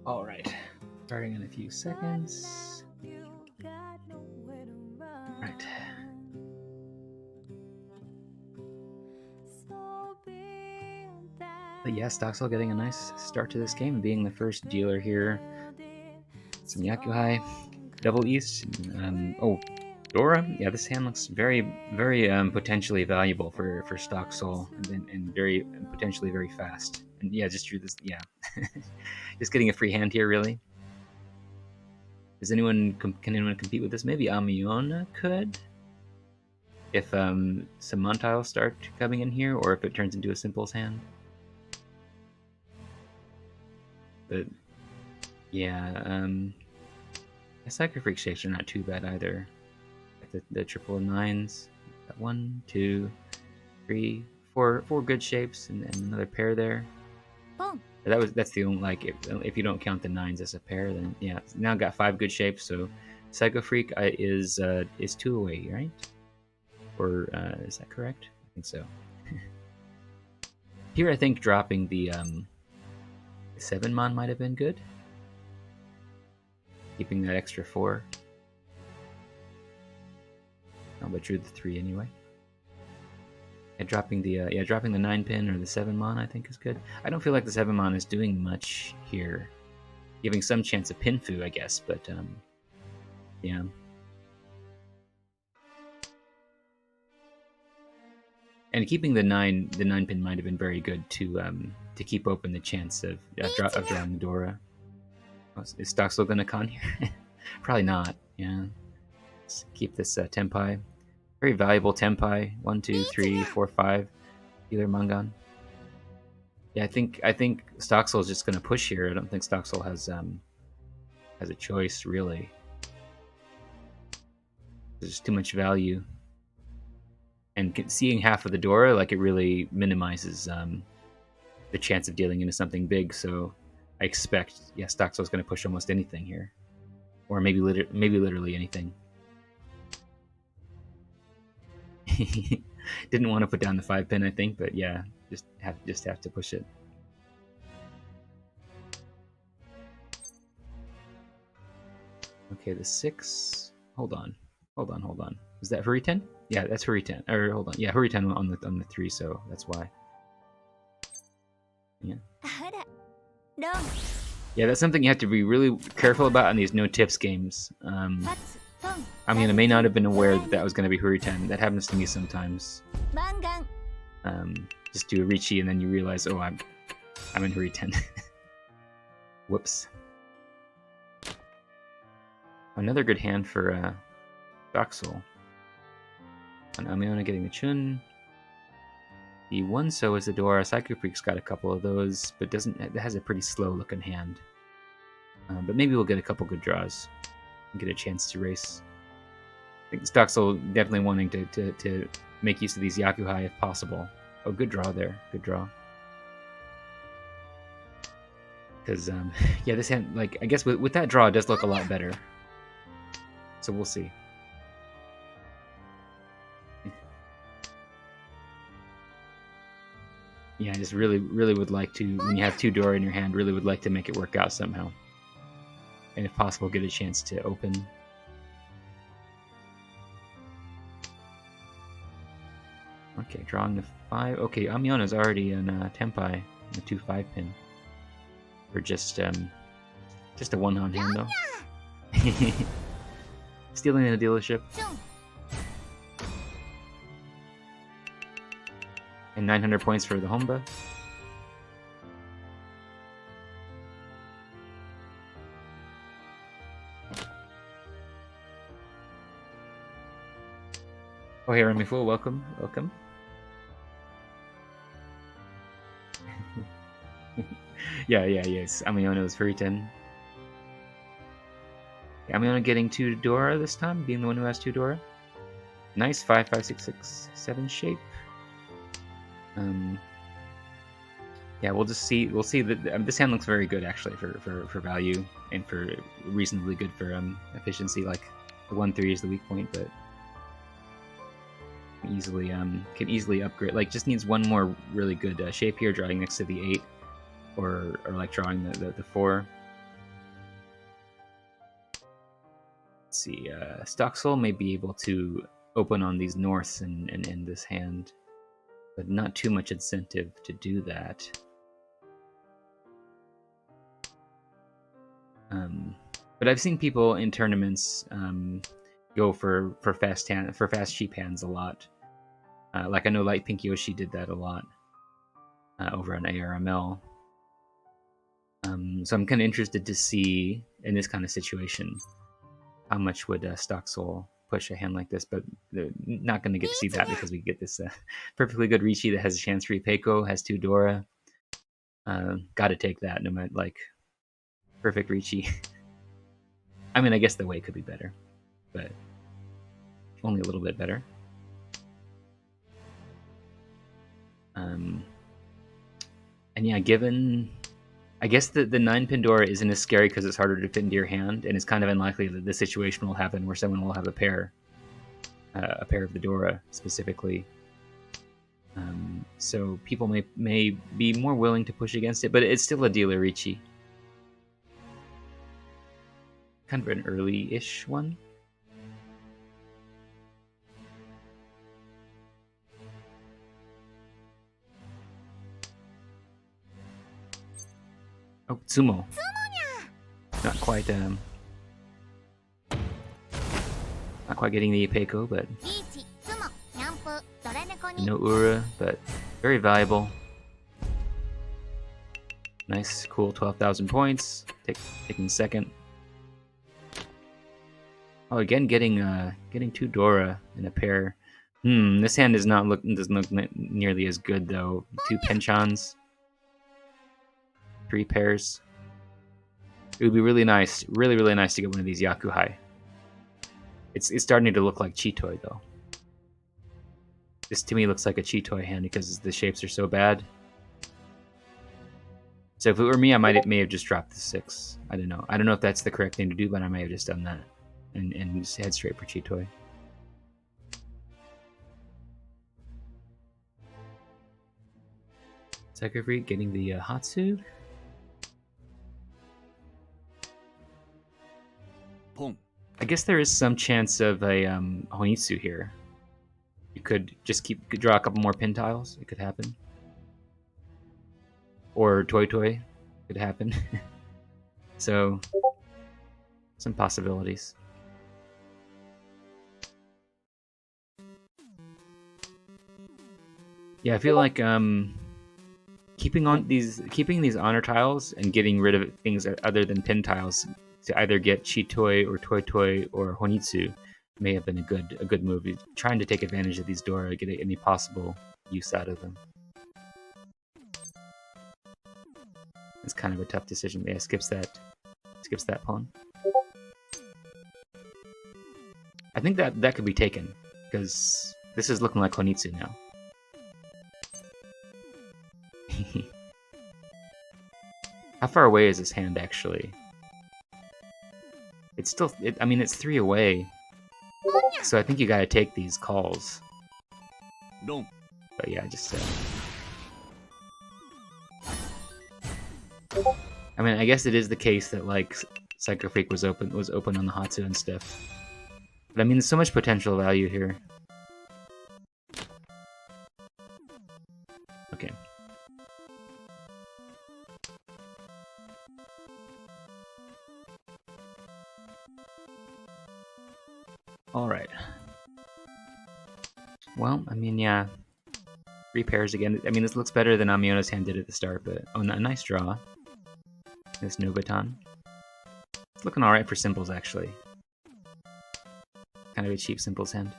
All right, starting in a few seconds. Right. But yeah, Stocksall getting a nice start to this game, being the first dealer here. Some Yakuhai, Double East. Oh, Dora. Yeah, this hand looks very, very potentially valuable for Stocksall, and very potentially very fast. And yeah, just drew this. Yeah, just getting a free hand here, really. Can anyone compete with this? Maybe Amiona could, if some Montiles start coming in here, or if it turns into a Simples hand. But yeah, Psycho Freak shapes are not too bad either. The triple nines. Got 1, 2, 3, 4 good shapes, and another pair there. That's the only, like, if you don't count the nines as a pair, then yeah. Now got 5 good shapes. So Psycho Freak is 2 away, right? Or is that correct? I think so. Here, I think dropping the 7-mon might have been good. Keeping that extra 4. Oh, but drew the 3 anyway. And dropping the 9-pin or the 7-mon, I think, is good. I don't feel like the 7-mon is doing much here, giving some chance of pinfu, I guess. But yeah. And keeping the 9-pin might have been very good to keep open the chance of drawing the Dora. Is Stocksall going to con here? Probably not. Yeah. Let's keep this Tenpai. Very valuable Tenpai. 1, 2, 3, 4, 5. Either Mangan. Yeah, I think Stocksall is just going to push here. I don't think Stocksall has a choice, really. There's just too much value. And seeing half of the Dora, like, it really minimizes the chance of dealing into something big. So I expect, yeah, Stocksall is going to push almost anything here, or maybe literally anything. Didn't want to put down the 5-pin, I think, but yeah, just have to push it. Okay, the 6. Hold on. Is that Hurriten? Yeah, that's Hurriten. Or hold on, yeah, Hurriten on the 3, so that's why. Yeah. Yeah, that's something you have to be really careful about in these no tips games. I mean, I may not have been aware that was going to be Hurriten. That happens to me sometimes. Just do a Richi and then you realize, oh, I'm in Hurriten. Whoops. Another good hand for Stocksall. And Amiona getting the Chun. The 1-so is the Dora. Psycho Freak's got a couple of those, but it has a pretty slow looking hand. But maybe we'll get a couple good draws and get a chance to race. I think Stocksall definitely wanting to make use of these Yakuhai if possible. Oh, good draw there. Good draw. Because, yeah, this hand, like, I guess with that draw, it does look a lot better. So we'll see. Yeah, I just really would like to, when you have 2 Dora in your hand, really would like to make it work out somehow. And if possible, get a chance to open. Okay, drawing the 5. Okay, Amiona's already in Tenpai, the 2 5-pin. Or just a 1-on hand, though. Stealing the dealership. And 900 points for the Homba. Oh, hey, Remy Fool, welcome. Yes. Amiona is Hurriten. Amiona getting 2 Dora this time, being the one who has 2 Dora. Nice 5, 5, 6, 6, 7 shape. Yeah, we'll see that this hand looks very good actually for value and for reasonably good for efficiency. Like the 1-3 is the weak point, but can easily upgrade. Like just needs one more really good shape here, drawing next to the 8, or like drawing the 4. Let's see. Stocksoul may be able to open on these norths and end this hand, but not too much incentive to do that. But I've seen people in tournaments go for fast cheap hands a lot. Like I know Light Pink Yoshi did that a lot over on ARML. So I'm kind of interested to see in this kind of situation how much would Stocksoul push a hand like this, but not going to get to see that because we get this perfectly good Riichi that has a chance for Ipeco, has 2 Dora. Got to take that, no matter, like, perfect Riichi. I mean, I guess the way could be better, but only a little bit better. And yeah, given, I guess the 9-pin Dora isn't as scary because it's harder to fit into your hand, and it's kind of unlikely that this situation will happen where someone will have a pair of the Dora specifically. So people may be more willing to push against it, but it's still a dealer Riichi. Kind of an early-ish one. Oh, Tsumo. Not quite getting the Ipeco, but no Ura, but very valuable. Nice, cool, 12,000 points. Taking second. Oh, again, getting 2 Dora in a pair. This hand doesn't look nearly as good though. 2 Penchans, 3 pairs. It would be really nice, really nice to get one of these Yakuhai. It's starting to look like Chitoi though. This to me looks like a Chitoi hand because the shapes are so bad. So if it were me, I may have just dropped the 6. I don't know. I don't know if that's the correct thing to do, but I may have just done that and just head straight for Chitoi. Psycho Freak getting the Hatsu. Pong. I guess there is some chance of a Honitsu here. You could just draw a couple more pin tiles. It could happen. Or Toy could happen. So, some possibilities. Yeah, I feel like keeping these honor tiles and getting rid of things other than pin tiles to either get Chitoi or Toy or Honitsu may have been a good move. Trying to take advantage of these Dora, get any possible use out of them. It's kind of a tough decision. Yeah, skips that pawn. I think that could be taken because this is looking like Honitsu now. How far away is this hand actually? It's still, I mean, it's 3 away. So I think you gotta take these calls. No. But yeah, just I mean, I guess it is the case that like Psycho Freak was open on the Hatsu and stuff. But I mean, there's so much potential value here. Okay. All right. Well, I mean, yeah. 3 pairs again. I mean, this looks better than Amiona's hand did at the start, but oh, a nice draw. This Nobutan. It's looking all right for simples, actually. Kind of a cheap simples hand.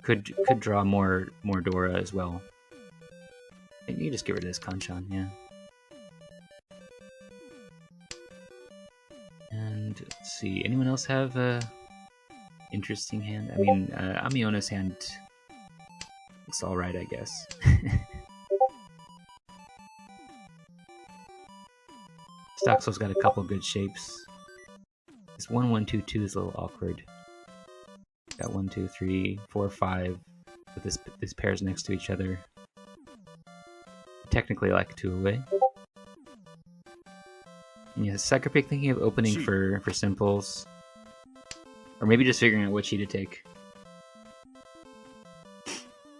Could draw more Dora as well. Maybe you just get rid of this Kanchan, yeah. And let's see, anyone else have a interesting hand? I mean, Amiona's hand looks all right, I guess. Stocksoul's got a couple good shapes. This 1-1-2-2 is a little awkward. Got 1, 2, 3, 4, 5 with this pairs next to each other. Technically like 2 away. And yeah, Psycho Freak thinking of opening for simples. Or maybe just figuring out what chi to take.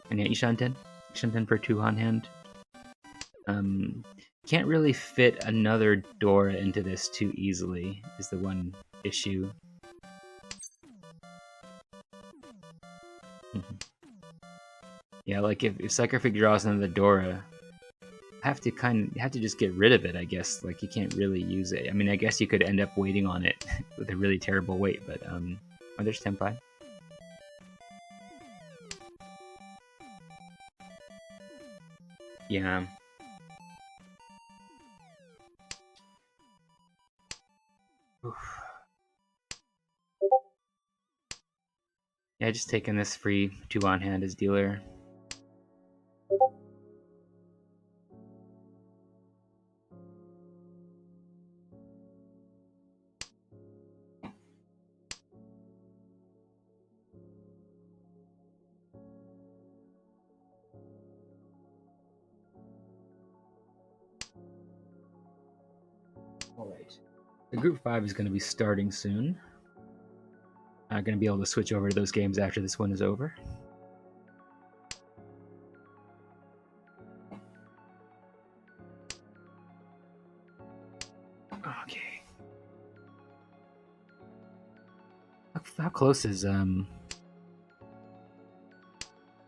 And yeah, Ishanten. Ishanten for 2 on hand. Can't really fit another Dora into this too easily, is the one issue. Yeah, like if Psychofig draws another Dora, have to just get rid of it, I guess. Like you can't really use it. I mean, I guess you could end up waiting on it with a really terrible wait, but oh, there's Tenpai. Yeah. Oof. Yeah, just taking this free 2 on hand as dealer. Alright. The Group 5 is going to be starting soon. I'm going to be able to switch over to those games after this one is over. Okay. How close is Oh,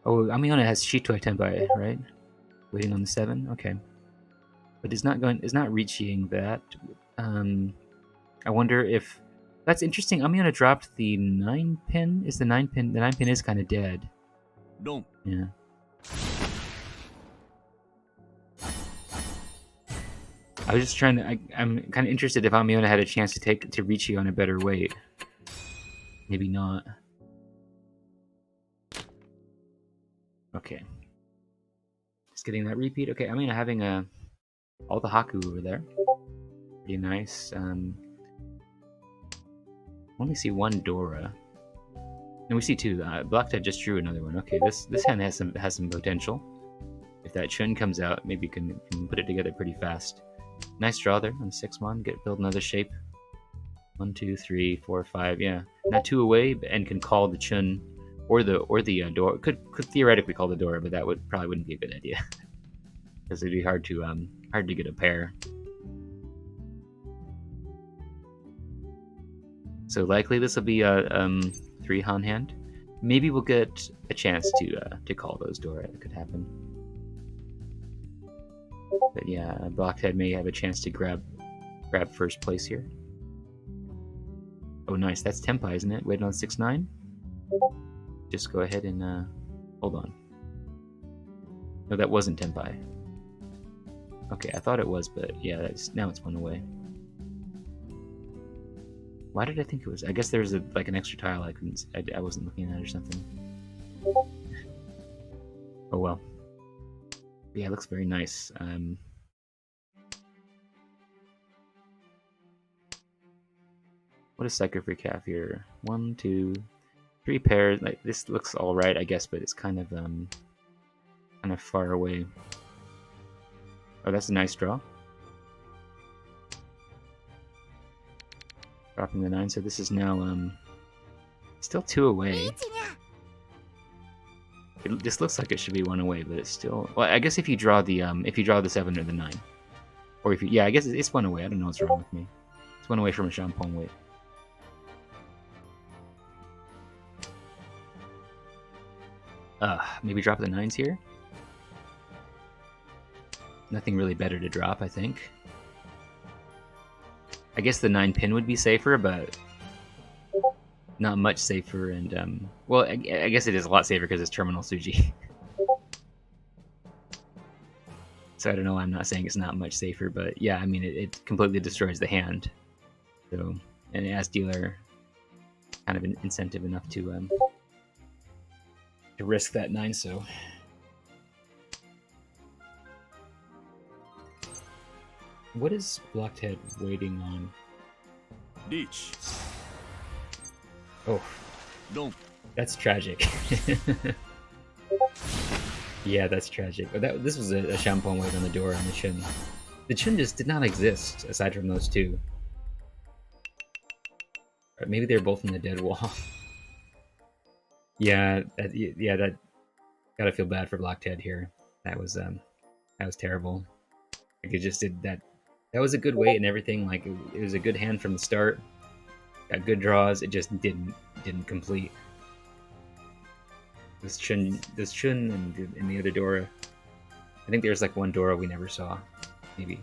Amiona has Shitoi Tenpai, right? Waiting on the 7? Okay. But is not reaching that. I wonder if that's interesting. Amiona dropped the 9 pin. Is the 9 pin? The 9 pin is kind of dead. Don't. Yeah. I was just trying to. I'm kind of interested if Amiona had a chance to reach you on a better weight. Maybe not. Okay. Just getting that repeat. Okay, Amiona having all the Haku over there. Pretty nice. Only see 1 Dora. And we see 2. Black just drew another one. Okay, this hand has some potential. If that Chun comes out, maybe you can put it together pretty fast. Nice draw there on 6-mon. Build another shape. 1, 2, 3, 4, 5. Yeah, now 2 away and can call the Chun or the Dora. Could theoretically call the Dora, but that probably wouldn't be a good idea because it'd be hard to get a pair. So likely this will be a 3 Han hand. Maybe we'll get a chance to call those Dora. It could happen. But yeah, Blockhead may have a chance to grab first place here. Oh, nice. That's Tenpai, isn't it? Waiting on 6-9. Just go ahead and hold on. No, that wasn't Tenpai. Okay, I thought it was, but yeah, now it's 1 away. Why did I think it was? I guess there's like an extra tile I wasn't looking at or something. Oh well. But yeah, it looks very nice. What does Psycho Freak have here? 1, 2, 3 pairs. Like this looks all right, I guess, but it's kind of far away. Oh, that's a nice draw. Dropping the 9, so this is now still 2 away. This looks like it should be 1 away, but it's still. Well, I guess if you draw the 7 or the 9, or if I guess it's 1 away. I don't know what's wrong with me. It's 1 away from a Shampong weight. Maybe drop the 9s here. Nothing really better to drop, I think. I guess the 9 pin would be safer, but not much safer. And well, I guess it is a lot safer because it's Terminal Suji. So I don't know. I'm not saying it's not much safer, but yeah, I mean it completely destroys the hand. So and as dealer, kind of an incentive enough to risk that 9. So. What is Blockhead waiting on? Reach. Oh. Don't. That's tragic. Yeah, that's tragic. But this was a Shampong weight on the door and the Chun. The Chun just did not exist aside from those 2. Or maybe they're both in the dead wall. Yeah, that gotta feel bad for Black Ted here. That was terrible. Like it just did that. That was a good weight and everything. Like it was a good hand from the start. Got good draws. It just didn't complete. This Chun and the other Dora. I think there's like one Dora we never saw, maybe.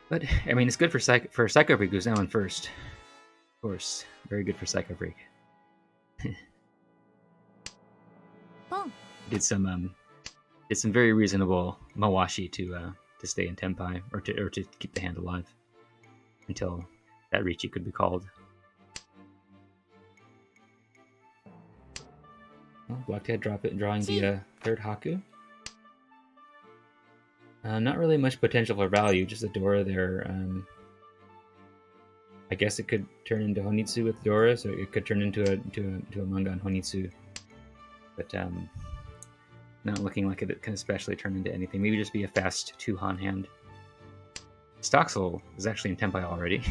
But I mean, it's good for Psycho Freak, who's now in first. Of course, very good for Psycho Freak. Did some very reasonable Mawashi to stay in Tenpai or to keep the hand alive until that Richi could be called. Well, Blackhead drawing the third Haku. Not really much potential for value, just a Dora there. I guess it could turn into Honitsu with Dora, so it could turn into a manga on Honitsu. But not looking like it can especially turn into anything. Maybe just be a fast 2-Han hand. Stoxel is actually in Tenpai already.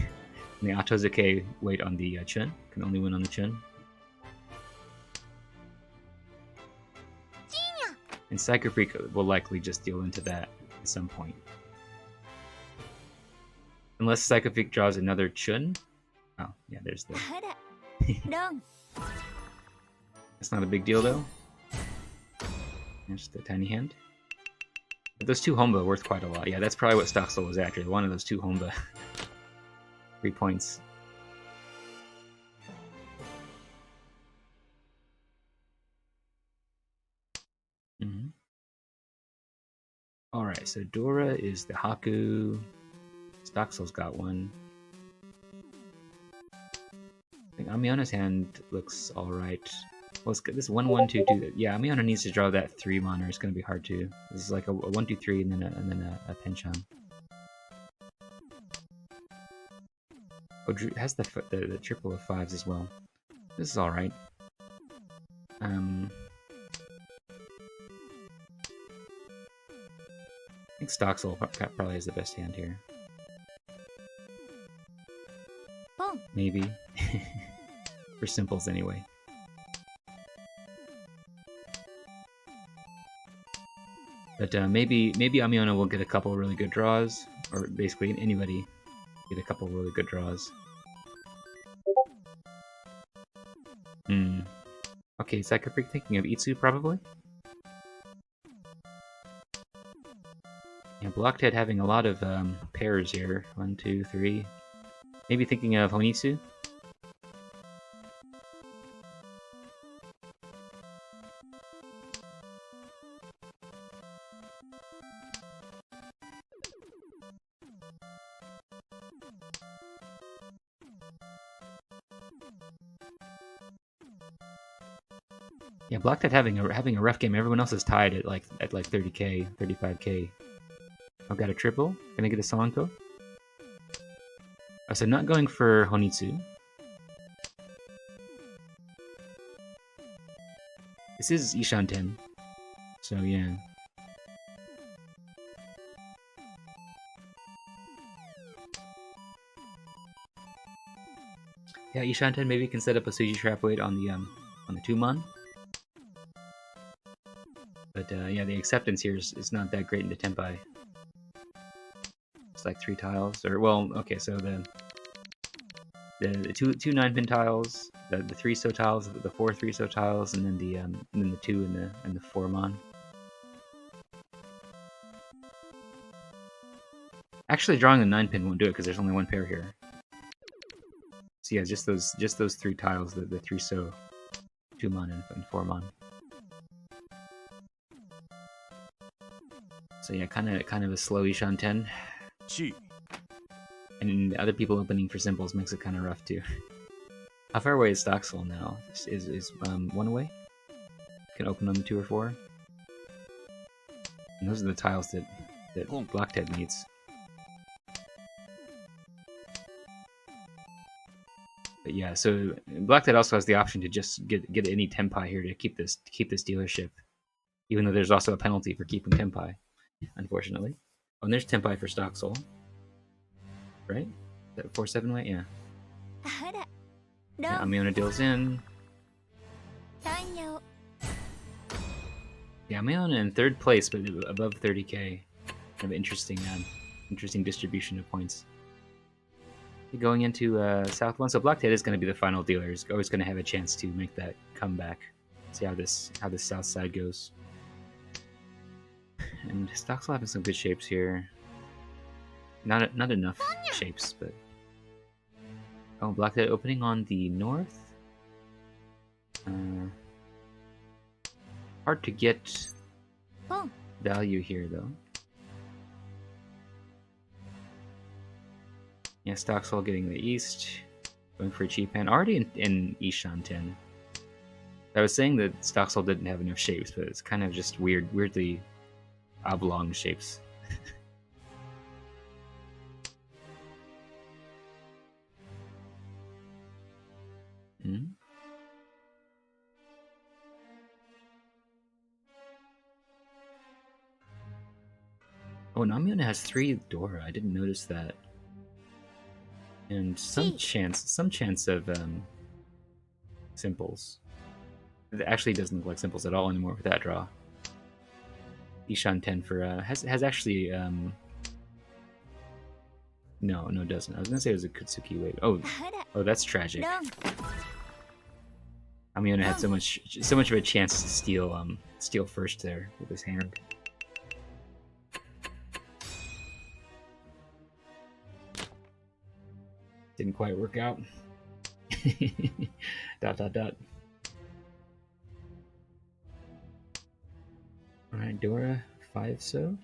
And the Atozuke weight on the Chun. Can only win on the Chun. And Psycho Freak will likely just deal into that at some point. Unless Psycho Freak draws another Chun. Oh, yeah, there's the... That's not a big deal, though. Just a tiny hand. But those two Homba are worth quite a lot. Yeah, that's probably what Stoxel was after. One of those two Homba. 3 points. Mm-hmm. Alright, so Dora is the Haku. Stoxel's got one. I think Amiona's hand looks alright. Well, it's this 1, 1, 2, 2. Yeah, Amiona needs to draw that 3 mana. It's going to be hard to. This is like a 1, 2, 3, and then a Penchant. Oh, Drew has the triple of 5s as well. This is alright. I think Stoxel probably has the best hand here. Maybe. For simples, anyway. But maybe Amiona will get a couple really good draws, or basically anybody get a couple really good draws. Okay, Psycho Freak thinking of Itsu, probably? Yeah, Blockhead having a lot of pairs here. 1, 2, 3. Maybe thinking of Honitsu? Yeah, Blockhead having a rough game. Everyone else is tied at like 30k, 35k. I've got a triple. Gonna get a Solanko. So not going for Honitsu. This is Ishanten. So yeah. Yeah, Ishanten maybe can set up a Suji trap weight on the 2-mon. But yeah, the acceptance here is not that great into Tenpai. It's like 3 tiles, or well, okay, so the two 9-pin tiles, the 3 so tiles, the 4 3 so tiles, and then the 2 and the 4-mon. Actually, drawing the 9-pin won't do it because there's only 1 pair here. So yeah, just those 3 tiles, the 3 so, 2-mon and 4-mon. So yeah, kind of a slow Ishanten. And other people opening for simples makes it kind of rough too. How far away is Stoxel now? Is 1 away? Can open on the 2 or 4. And those are the tiles that Blockhead needs. But yeah, so Blackhead also has the option to just get any Tenpai here to keep this dealership, even though there's also a penalty for keeping Tenpai, unfortunately. Oh, and there's Tempai for Stock Soul. Right? Is that 4-7 way? Yeah. あら Yeah, どうも Amiona deals in. 太陽 Yeah, Amiona in 3rd place, but above 30k. Kind of interesting, interesting distribution of points. Going into South 1, so Blockhead is going to be the final dealer. He's always going to have a chance to make that comeback. See how this South side goes. And Stock's having some good shapes here. Not enough shapes, but oh, Blockhead opening on the north. Hard to get ポン value here though. Yeah, Stock's getting the east, going for a cheap hand. Already in Ishan 10. I was saying that Stock's didn't have enough shapes, but it's kind of just weirdly oblong shapes. Hmm? Oh, Namiona has 3 Dora. I didn't notice that. And some chance of simples. It actually doesn't look like simples at all anymore with that draw. Ishan 10 for has actually no, it doesn't. I was gonna say it was a Kutsuki wave. Oh, あら oh, that's tragic. どうも Amiona had so much of a chance to steal first there with his hand. Didn't quite work out. dot. Alright, Dora, 5 so.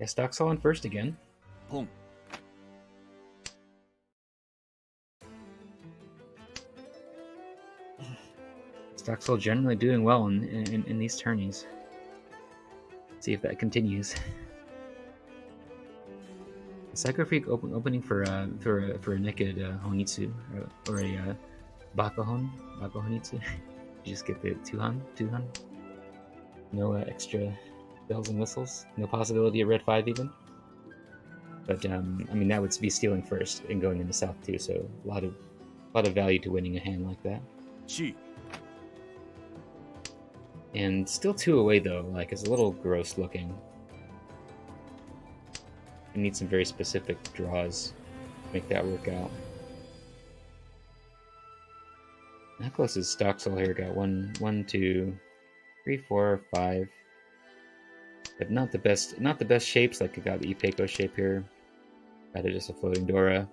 Yeah, Stock's on first again. ポン Stock's generally doing well in these tourneys. See if that continues. Psycho Freak opening for a naked Honitsu or a Bakuhon Honitsu. You just get the Tuhan. No extra bells and whistles. No possibility of red 5 even. But I mean that would be stealing first and going into South 2, so a lot of value to winning a hand like that. チ And still 2 away though, like it's a little gross looking. You need some very specific draws to make that work out. How close is Stocksoul here? Got 1, 2, 3, 4, 5. But not the best shapes, like I got the Ipeco shape here. Got it just a floating Dora.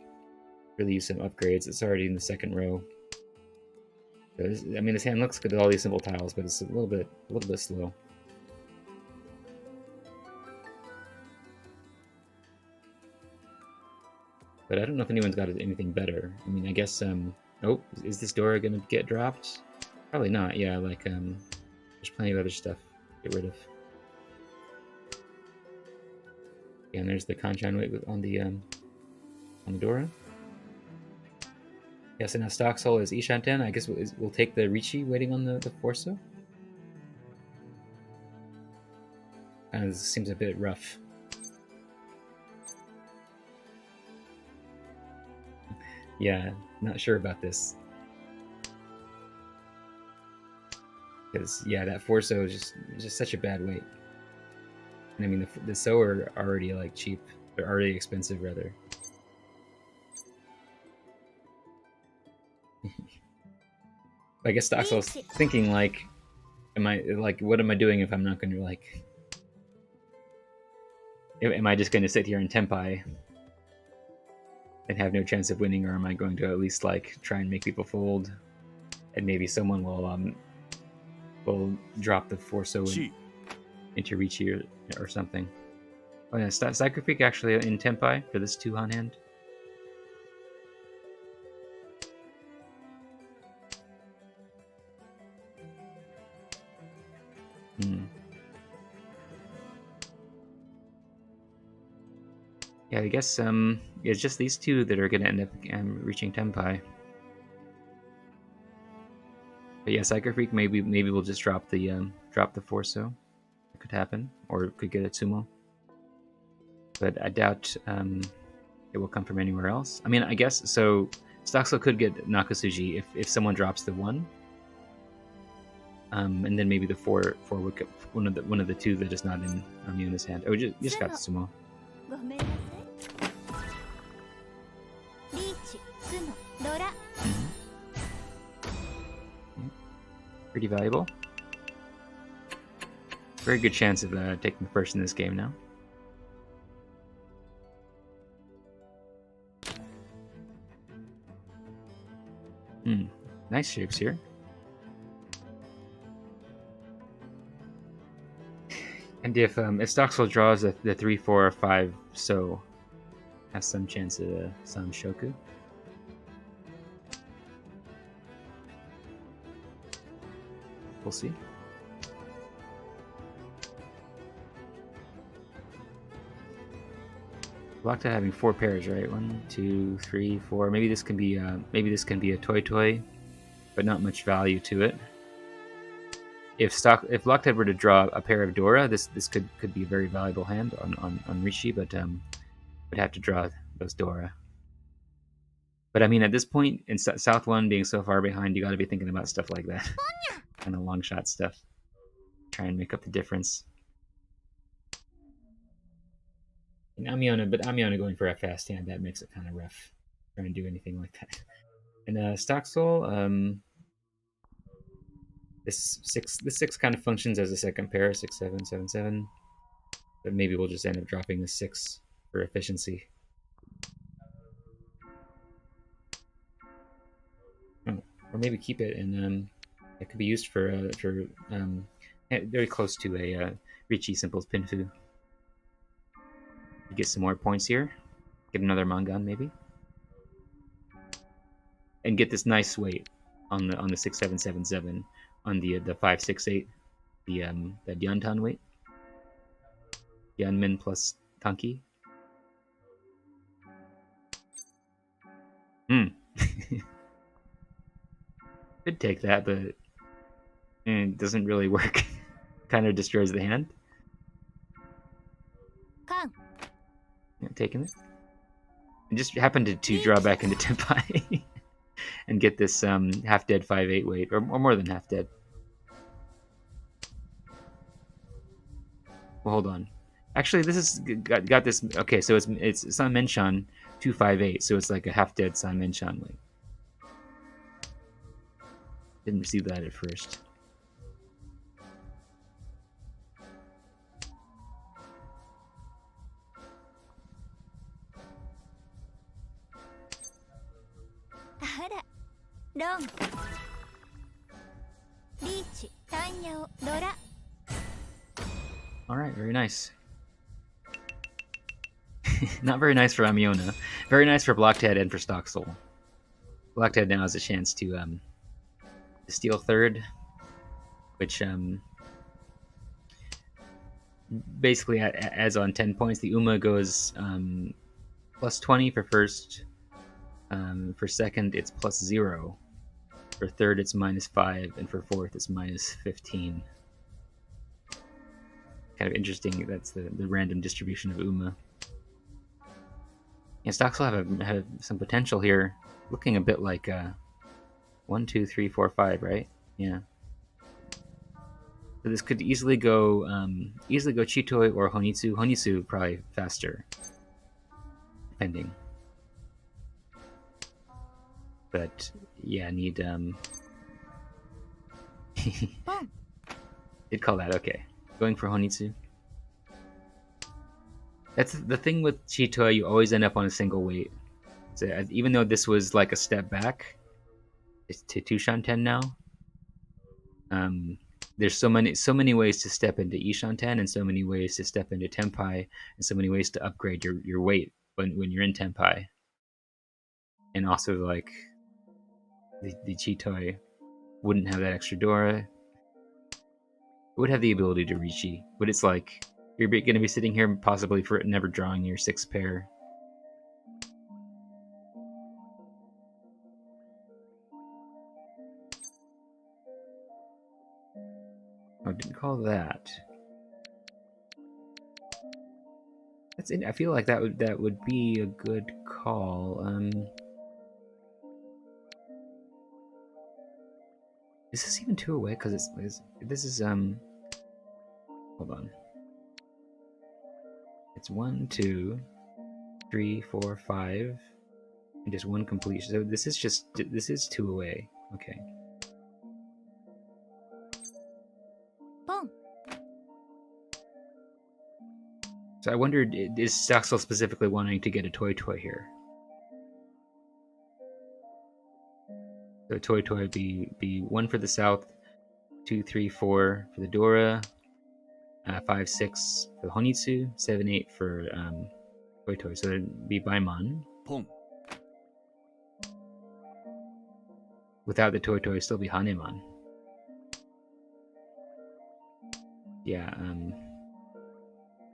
Really use some upgrades. It's already in the 2nd row. So I mean, this hand looks good at all these simple tiles, but it's a little bit slow. But I don't know if anyone's got anything better. I mean, I guess, oh, is this Dora gonna get dropped? Probably not, yeah, like, there's plenty of other stuff to get rid of. Yeah, and there's the Kanchan weight on the Dora. Yeah, so now Stocksoul is Ishanten. I guess we'll take the Richi waiting on the Forso. Kind of seems a bit rough. Yeah, not sure about this. Because yeah, that Forso is just such a bad weight. And I mean the So are already like cheap. They're already expensive rather. I guess Stocksoul's thinking like, what am I doing if I'm not going to like? Am I just going to sit here and Tempai and have no chance of winning, or am I going to at least like try and make people fold, and maybe someone will drop the Forso チ into Richi or something. Oh yeah, Psycho Freak actually in Tempai for this 2-han hand. Yeah, I guess it's just these 2 that are gonna end up reaching Tempai. But yeah, Psycho Freak maybe we'll just drop the Forso. could happen, or could get a Tsumo. But I doubt it will come from anywhere else. I mean, I guess so. Stoxel could get Nakasuji if someone drops the 1. And then maybe the 4 would get one of the 2 that is not in Amiona's hand. Oh, just got the Sumo. ごめんなさい。リーチ、スノ、ドラ。Pretty valuable. Very good chance of taking first in this game now. Nice shapes here. And if Stoxel draws the 3, 4, or 5, so has some chance of some Shoku. We'll see. Blocked at having 4 pairs, right? 1, 2, 3, 4. Maybe this can be a toy, but not much value to it. If Blockhead were to draw a pair of Dora, this could be a very valuable hand on Rishi, but would have to draw those Dora. But I mean, at this point, in South 1 being so far behind, you got to be thinking about stuff like that. Kind of long shot stuff. Try and make up the difference. And Amiona going for a fast hand, that makes it kind of rough. Trying to do anything like that. And Stoxel, this 6 kind of functions as a second pair, 6, 7, 7, 7. But maybe we'll just end up dropping the 6 for efficiency. Oh, or maybe keep it, and it could be used for very close to a Richie Simple's Pinfu. Get some more points here. Get another Mangan maybe, and get this nice weight on the 6, 7, 7, 7 on the 5, 6, 8, the Yantan weight. Yanmin plus Tanki. Could take that, but it doesn't really work. Kind of destroys the hand. Yeah, taking it. And just happened to draw back into Tenpai and get this half dead 5/8 weight, or more than half dead. Well, hold on. Actually, this is got this. Okay, so it's San Menshan 2/5/8, so it's like a half dead San Menshan weight. Didn't see that at first. All right, very nice. Not very nice for Amiona. Very nice for Blockhead and for Stoxel. Blockhead now has a chance to steal 3rd, which basically adds on 10 points. The Uma goes plus 20 for first. For second, it's plus 0. For third, it's minus 5, and for fourth, it's minus 15. Kind of interesting. That's the random distribution of Uma. Yeah, Stoxel have some potential here. Looking a bit like 1, 2, 3, 4, 5, right? Yeah. So this could easily go Chitoi or Honitsu. Honitsu probably faster, depending. But yeah, need did call that, okay. Going for Honitsu. That's the thing with Chitoi, you always end up on a single weight. So even though this was like a step back, it's to Tushanten now. There's so many ways to step into Ishanten, and so many ways to step into Tenpai, and so many ways to upgrade your weight when you're in Tenpai. And also, like, the Chitoi wouldn't have that extra Dora. It would have the ability to Rishi, but it's like you're going to be sitting here possibly for never drawing your 6th pair. Oh, didn't call that. That's it. I feel like that would be a good call. Is this even 2 away? Because this is hold on. It's 1, 2, 3, 4, 5, and just 1 completion. So this is 2 away. Okay. ポン So I wondered, is Stoxel specifically wanting to get a toy here? So toy would be 1 for the south, 2, 3, 4 for the Dora, 5, 6 for the Honitsu, 7, 8 for toy. So it'd be Baimon. ポン Without the toy, it'd still be Hanemon. Yeah,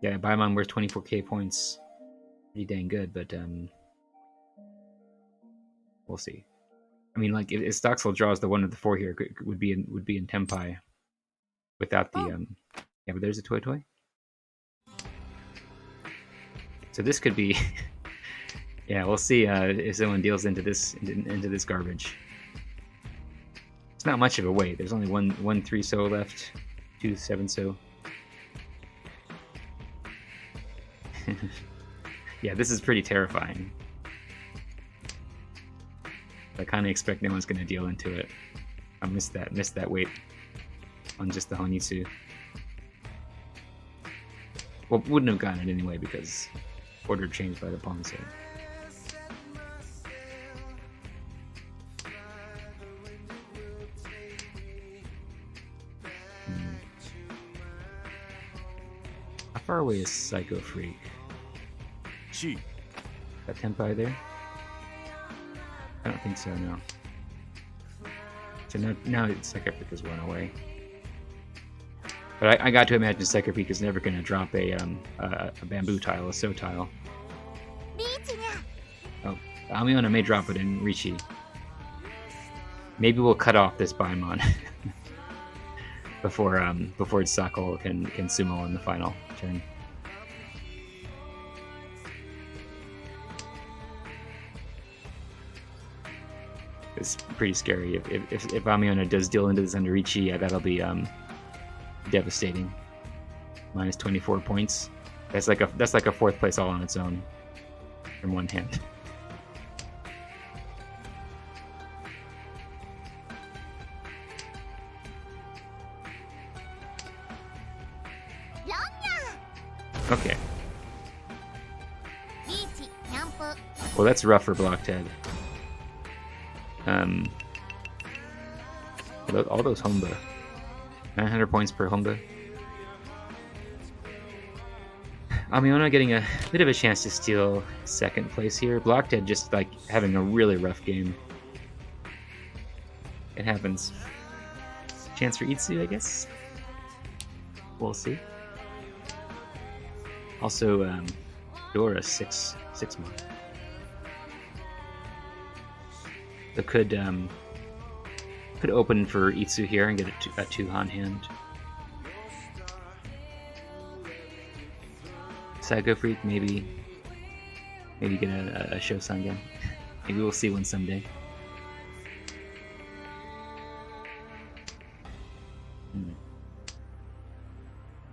yeah, Baimon worth 24k points. Pretty dang good, but we'll see. I mean, like if Stoxel draws the 1 or the 4 here, would be in Tempai without the yeah, but there's a toy. So this could be yeah, we'll see if someone deals into this garbage. It's not much of a wait. There's only one 3 so left, 2 7 so. Yeah, this is pretty terrifying. I kind of expect no one's going to deal into it. I missed that weight on just the Honitsu. Well, wouldn't have gotten it anyway because order changed by the pawn, so. How far away is Psycho Freak? Chi. Got Tempai there? I don't think so, no. So now Psycho Freak is 1 away. But I got to imagine Psycho Freak is never going to drop a bamboo tile, a so tile. リーチにゃ Oh, Amiona may drop it in Richi. Maybe we'll cut off this Baimon before Sakol can sumo in the final turn. It's pretty scary. If Amiona does deal into this under Richi, yeah, that'll be devastating. Minus 24 points. That's like a 4th place all on its own from one hand. Okay. リーチキャンプ Well, that's rough for Blockhead. All those Homba. 900 points per Homba. Amiona getting a bit of a chance to steal 2nd place here. Blockhead just like having a really rough game. It happens. Chance for Itsu, I guess. We'll see. Also, Dora 6 month. So could open for Itsu here and get a 2-han hand. Psycho Freak maybe get a Shosangen. Maybe we'll see one someday.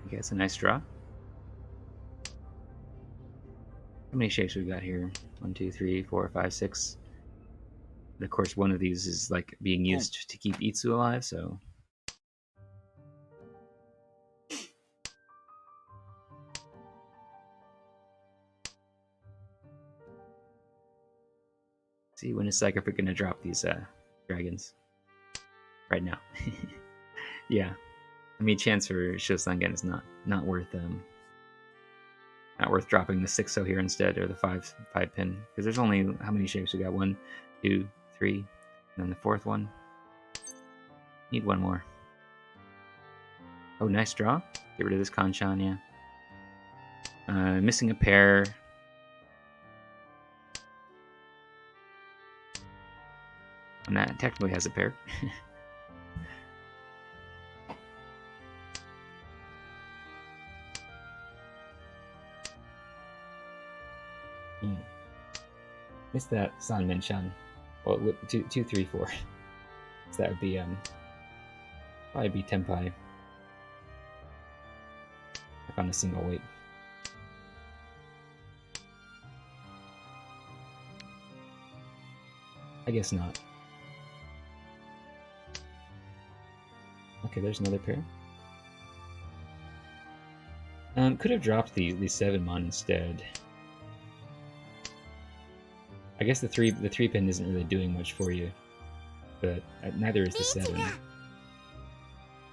Okay, it's a nice draw. How many shapes we got here? 1, 2, 3, 4, 5, 6. And of course, one of these is like being used to keep Itsu alive, so. See, when is Psycho Freak gonna drop these dragons? Right now. Yeah. I mean, chance for Shosangen is not worth dropping the 6-0 here instead, or the 5 pin, because there's only how many shapes we got? 1, 2, 3, and then the 4th one. Need 1 more. Oh, nice draw. Get rid of this Kanchan, yeah. Missing a pair. And that technically has a pair. Hmm. Missed that San Menchan. Well, 2, 3, 4. So that would be probably be Tenpai. If on a single weight. I guess not. Okay, there's another pair. Could have dropped the 7 mon instead. I guess the 3 pin isn't really doing much for you, but neither is the 7.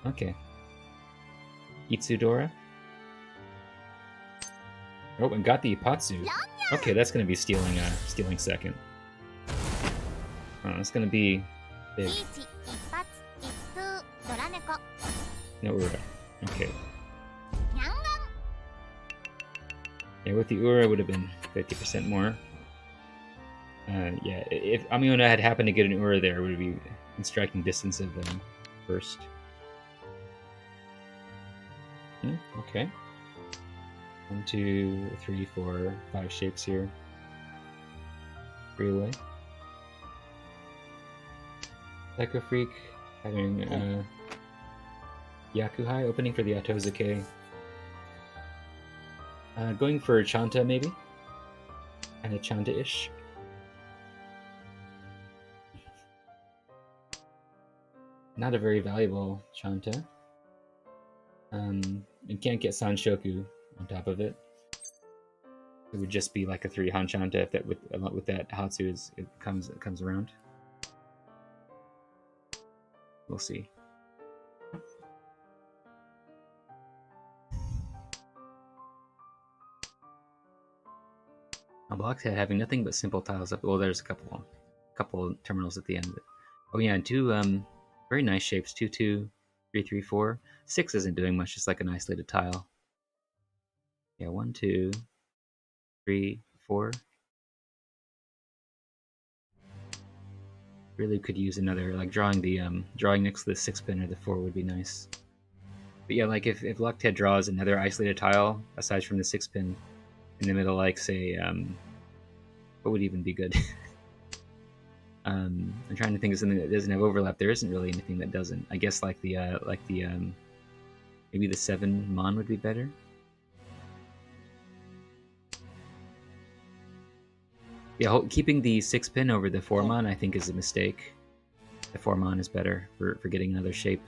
Okay. Itsudora. Oh, and got the Ipatsu. Okay, that's gonna be stealing second. Oh, it's gonna be big. No Ura. Okay. Yeah, with the Ura, it would have been 50% more. Yeah, if Amiona had happened to get an Ura there, it would be in striking distance of them first. Okay. 1, 2, 3, 4, 5 shapes here. 3 away. Psycho Freak having Yakuhai opening for the Atozuke. Going for Chanta maybe? Kind of Chanta-ish. Not a very valuable Chanta. And can't get Sanshoku on top of it. It would just be like a 3 Han Chanta if that with that Hatsu it comes around. We'll see. A Blockhead having nothing but simple tiles up. Well, there's a couple terminals at the end. Oh yeah, and 2 very nice shapes. 2, 2, 3, 3, 4. 6 isn't doing much, just like an isolated tile. Yeah, 1, 2, 3, 4. Really could use another, like drawing next to the 6 pin or the 4 would be nice. But yeah, like if Blockhead draws another isolated tile aside from the 6 pin in the middle, like say what would even be good? I'm trying to think of something that doesn't have overlap. There isn't really anything that doesn't. I guess like the maybe the 7 mon would be better. Yeah, keeping the 6 pin over the 4 mon I think is a mistake. The 4 mon is better for getting another shape.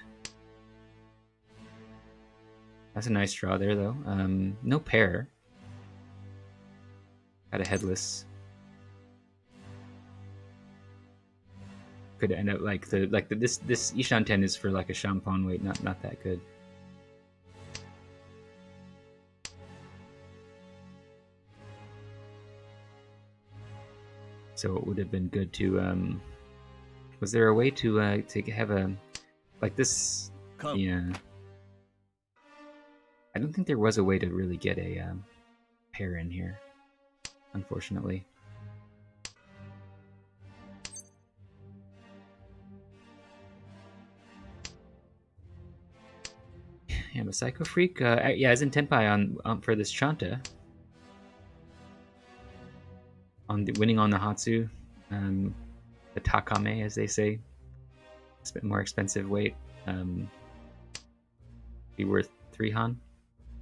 That's a nice draw there though. No pair. Got a headless. Could end up this Ishan 10 is for like a Champon weight, not that good. So it would have been good to was there a way to have a like this? Yeah. I don't think there was a way to really get a pair in here, unfortunately. Yeah, but Psycho Freak, yeah, as in Tenpai on for this Chanta. On winning on the Hatsu, the Takame, as they say. It's a bit more expensive weight. Be worth 3 Han.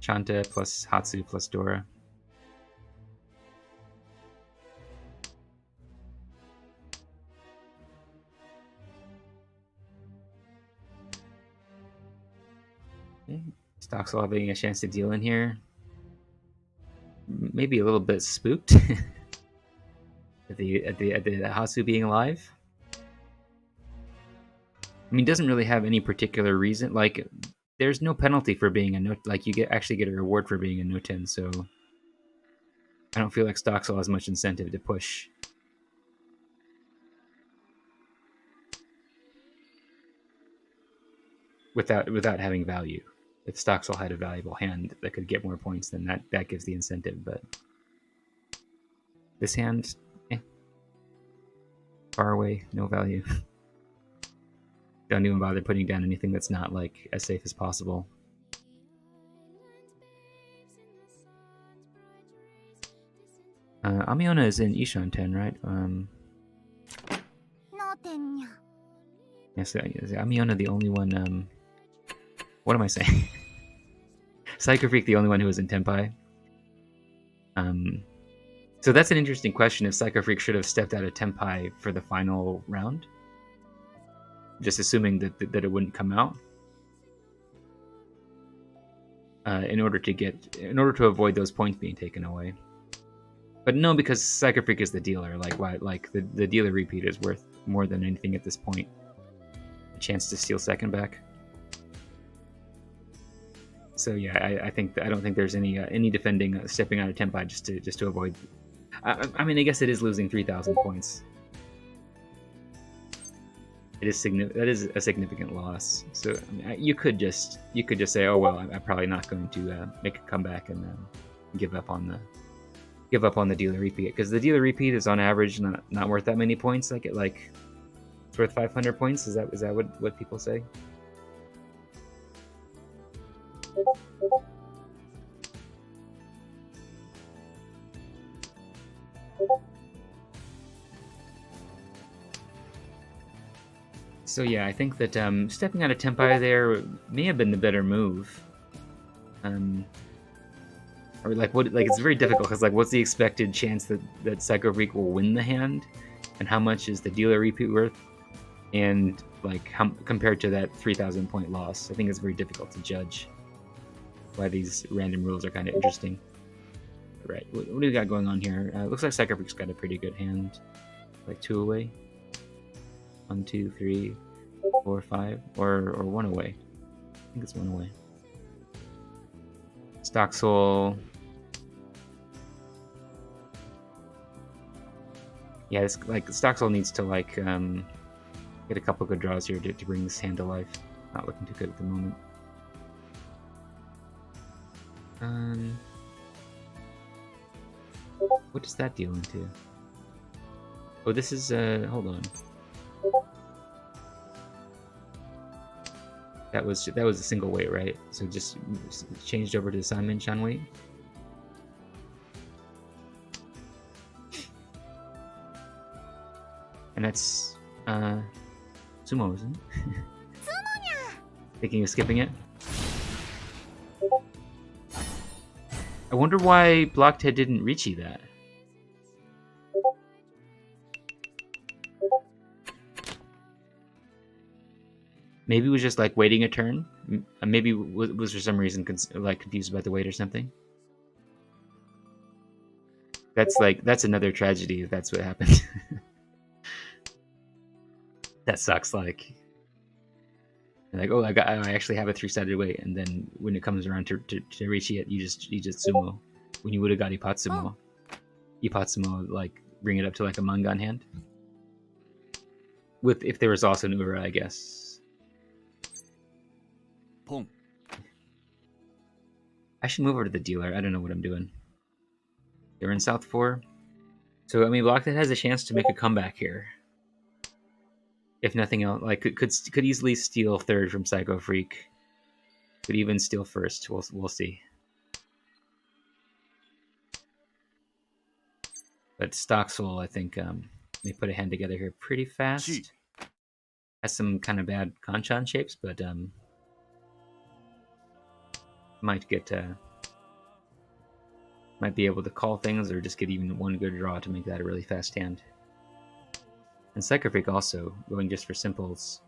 Chanta plus Hatsu plus Dora. Okay. Stocksall having a chance to deal in here. Maybe a little bit spooked at the Hatsu being alive. I mean, doesn't really have any particular reason. Like, there's no penalty for being a no. Like, you actually get a reward for being a no 10. So I don't feel like Stocksall has much incentive to push. Without having value. If Stocksall had a valuable hand that could get more points, then that gives the incentive. But this hand, far away, no value. Don't even bother putting down anything that's not like as safe as possible. Amiona is in Ishan 10, right? のてんにゃ Yes, is Amiona the only one? What am I saying? Psycho Freak the only one who was in Tenpai? So that's an interesting question. If Psycho Freak should have stepped out of Tenpai for the final round, just assuming that it wouldn't come out, in order to avoid those points being taken away. But no, because Psycho Freak is the dealer. Like why? Like the dealer repeat is worth more than anything at this point. A chance to steal second back. So yeah, I don't think there's any defending stepping out of Tenpai just to avoid. I mean, I guess it is losing 3,000 points. It is that is a significant loss. So I mean, you could just say, oh well, I'm probably not going to make a comeback and give up on the dealer repeat, because the dealer repeat is on average not worth that many points. Like it's worth 500 points. Is that what people say? So yeah, I think that stepping out of Tenpai there may have been the better move. Or like what? Like it's very difficult because like what's the expected chance that Psycho Freak will win the hand, and how much is the dealer repeat worth, and like how compared to that 3,000 point loss? I think it's very difficult to judge. Why these random rules are kind of interesting. Right, what do we got going on here? Looks like Psycho Freak's got a pretty good hand, like 2 away. 1, 2, 3, 4, 5, or 1 away. I think it's 1 away. Stock Soul. Yeah, this like Stock Soul needs to like get a couple good draws here to bring this hand to life. Not looking too good at the moment. What does that deal into? Oh, this is hold on. That was a single weight, right? So just changed over to Simon Chan weight. And that's sumo, isn't it? Thinking of skipping it. I wonder why Blocked Head didn't Richi that. Maybe it was just like waiting a turn. Maybe was for some reason like confused about the wait or something. That's another tragedy if that's what happened. That sucks. Like oh, I actually have a 3-sided weight, and then when it comes around to reach it, you just sumo. When you would have got Ipatsumo like bring it up to like a Mangan hand. With if there was also an Ura, I guess. Pong. I should move over to the dealer. I don't know what I'm doing. They're in South 4. So, I mean, Blockhead has a chance to make a comeback here. If nothing else, like could easily steal third from Psycho Freak. Could even steal first. We'll see. But Stock Soul, I think, may put a hand together here pretty fast. Has some kind of bad Kanchan shapes, but might be able to call things or just get even one good draw to make that a really fast hand. And Psycho Freak also going just for simples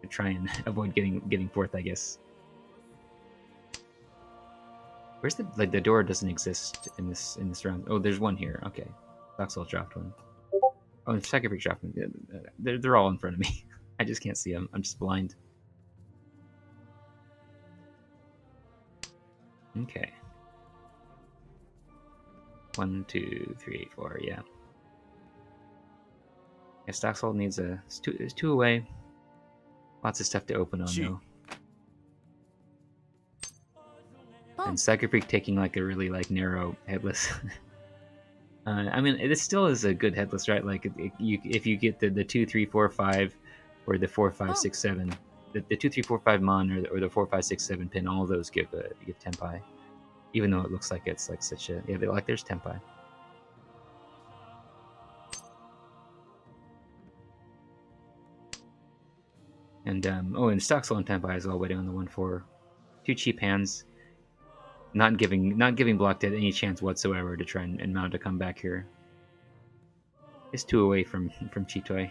to try and avoid getting fourth, I guess. Where's the door doesn't exist in this round? Oh, there's one here. Okay, Doxel dropped one. Oh, and Psycho Freak dropped one. They're all in front of me. I just can't see them. I'm just blind. Okay. 1, 2, 3, 4. Yeah. Yeah, Stocksold needs there's two away. Lots of stuff to open on though. And Psycho Freak taking like a really like narrow headless. I mean, it still is a good headless, right? Like if you get the 2, 3, 4, 5, or the 4, 5, 6, 7, the 2, 3, 4, 5 mon or the 4, 5, 6, 7 pin, all of those give Tenpai. Even though it looks like it's like such a there's Tenpai. And oh, and Stoxel and Tempai as well, waiting on the 1-4. 2 cheap hands. Not giving Block Dead any chance whatsoever to try and mount a comeback here. It's 2 away from Chitoy.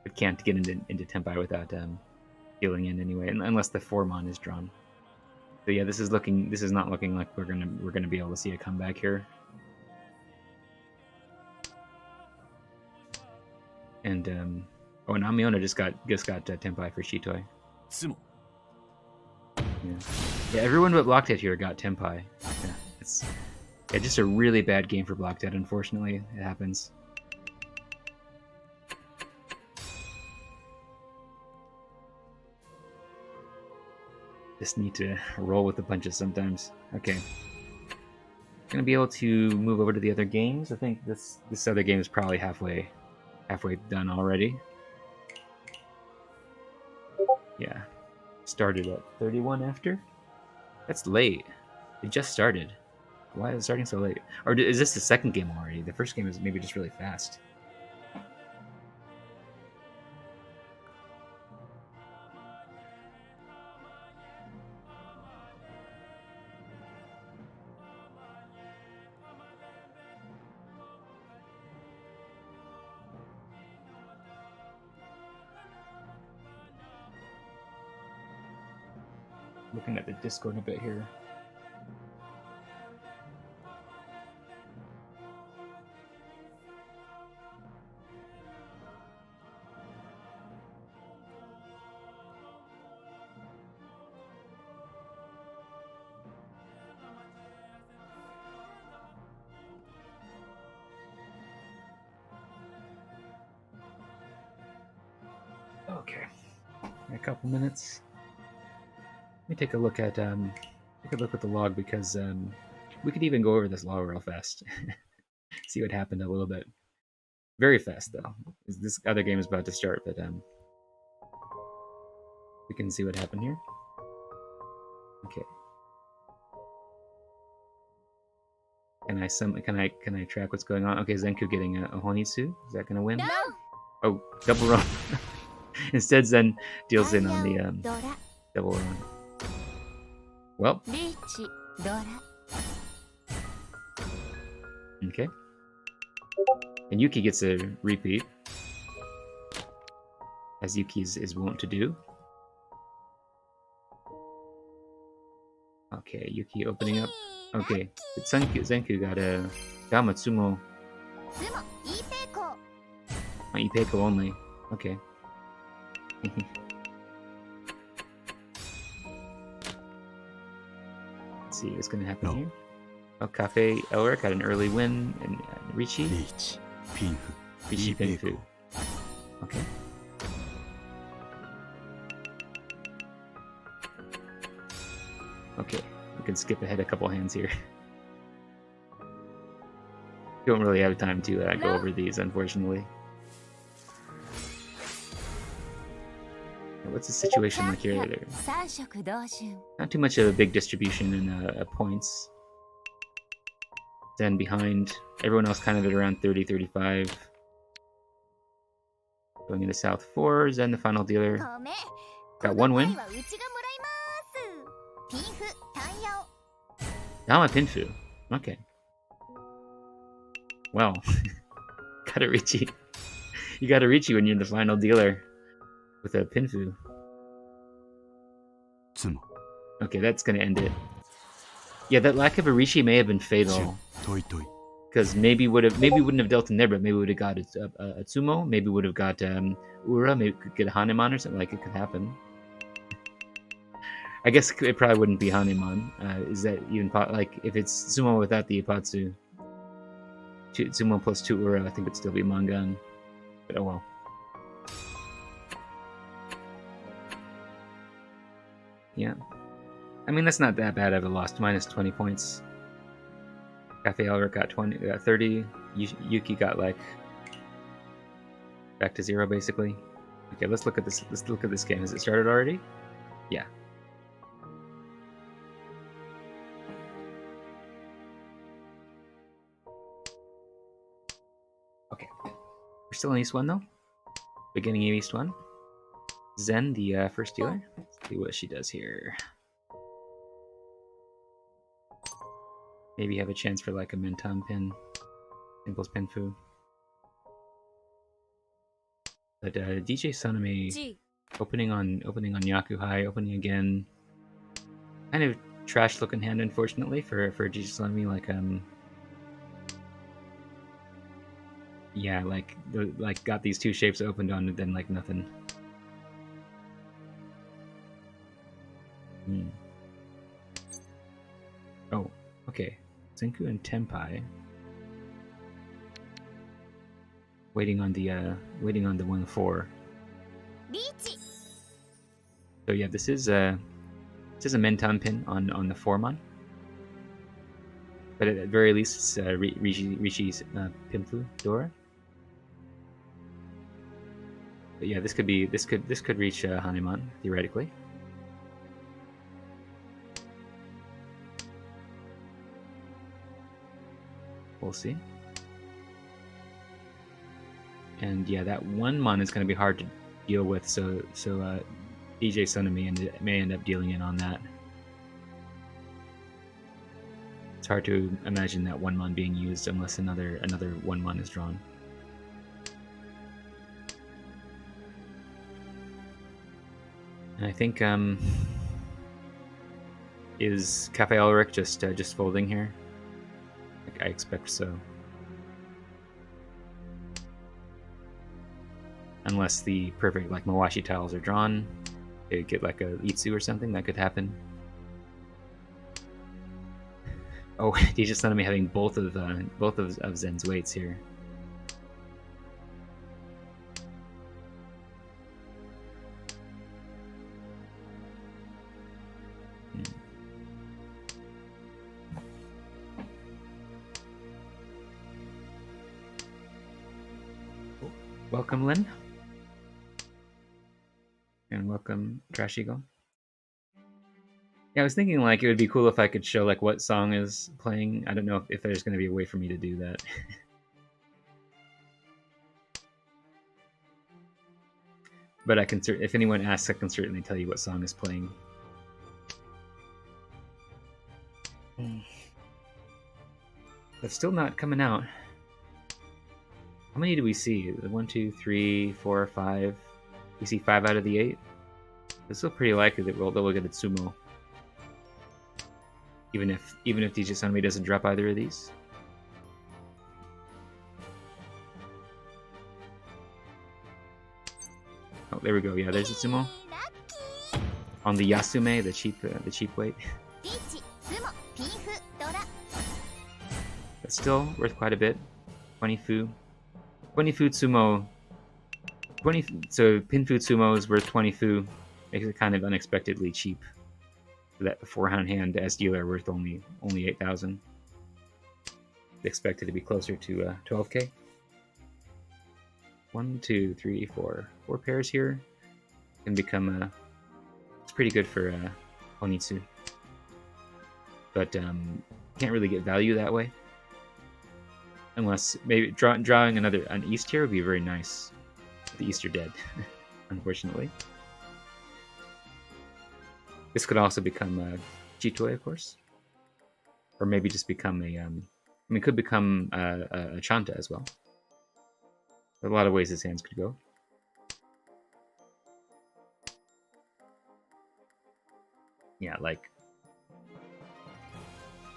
But can't get into Tempai without healing in anyway, unless the 4-mon is drawn. So yeah, this is not looking like we're gonna be able to see a comeback here. And oh, and Amiona just got Tempai for Chitoy. Yeah, everyone but Block Dead here got Tempai. Yeah, it's just a really bad game for Block Dead. Unfortunately, it happens. Just need to roll with the punches sometimes. Okay. Gonna be able to move over to the other games. I think this other game is probably halfway done already. Yeah. Started at 31 after? That's late. It just started. Why is it starting so late? Or is this the second game already? The first game is maybe just really fast. Looking at the Discord a bit here. Okay, a couple minutes. Let me take a look at the log because we could even go over this log real fast. See what happened a little bit. Very fast though. This other game is about to start, but we can see what happened here. Okay. Can I track what's going on? Okay, Zenku getting a Honitsu. Is that gonna win? No. Oh, double run. Instead, Zen deals in on the double run. Well. Okay. And Yuki gets a repeat, as Yuki is wont to do. Okay, Yuki opening up. Okay, but Zenku got a Gamatsumo. Ipeiko only. Okay. Let's see what's gonna happen here. Oh, Cafe Elric got an early win, and Richi Pinfu. Okay. Okay, we can skip ahead a couple hands here. Don't really have time to go over these, unfortunately. What's the situation like here? Not too much of a big distribution in points. Zen behind. Everyone else kind of at around 30, 35. Going into South 4. Zen, the final dealer. Got 1 win. Dama Pinfu. Okay. Well. Gotta reach you. You gotta reach you when you're the final dealer. With a Pinfu. Okay, that's gonna end it. Yeah, that lack of a Rishi may have been fatal. Because maybe wouldn't have dealt in there, but maybe would have got a Tsumo, maybe would have got Ura, maybe could get a Hanemon or something. Like, it could happen. I guess it probably wouldn't be Hanemon. Is that even like if it's Tsumo without the Ipatsu? Tsumo plus 2 Ura, I think it'd still be Mangan. But oh well. Yeah. I mean, that's not that bad of a loss. Minus 20 points. Cafe Elric got 30. Yuki got like back to 0 basically. Okay, let's look at this. Let's look at this game. Has it started already? Yeah. Okay. We're still in East 1 though. Beginning of East 1. Zen, the first dealer. Let's see what she does here. Maybe have a chance for like a Menton pin, Impulse Pinfu. But DJ Sonami opening on Yakuhai, opening again. Kind of trash looking hand, unfortunately, for DJ Sonami. Yeah, like got these two shapes opened on it, then like nothing. Oh, okay. Senku and Tenpai. Waiting on the 1-4. So yeah, this is a Menton pin on the Formon. But at very least, it's Rishi's Pinfu Dora. But yeah, this could reach Hanemon theoretically. We'll see. And yeah, that 1-mon is going to be hard to deal with. So DJ Sonami may end up dealing in on that. It's hard to imagine that 1-mon being used unless another 1-mon is drawn. And I think is Cafe Elric just folding here? I expect so. Unless the perfect like Mawashi tiles are drawn, they get like a Itsu or something, that could happen. Oh, DJ Sonami having both of Zen's weights here. Welcome, Lynn. And welcome, Trash Eagle. Yeah, I was thinking like it would be cool if I could show like what song is playing. I don't know if there's going to be a way for me to do that. But I can, if anyone asks, I can certainly tell you what song is playing. But still not coming out. How many do we see? 1, 2, 3, 4, 5. We see 5 out of the 8. It's still pretty likely that we'll get a Tsumo. Even if DJ Sonami doesn't drop either of these. Oh, there we go. Yeah, there's a Tsumo. On the Yasume, the cheap weight. But still worth quite a bit. 20 Fu Tsumo. So Pinfu Tsumo is worth 20 Fu. Makes it kind of unexpectedly cheap. For that beforehand hand as dealer worth only 8,000. Expected to be closer to 12k. 1, 2, 3, 4. 4 pairs here. Can become it's pretty good for Onitsu. But can't really get value that way. Unless maybe drawing an East here would be very nice. The East are dead, unfortunately. This could also become a Chitoi, of course. Or maybe just become a... could become a Chanta as well. There are a lot of ways his hands could go. Yeah, like...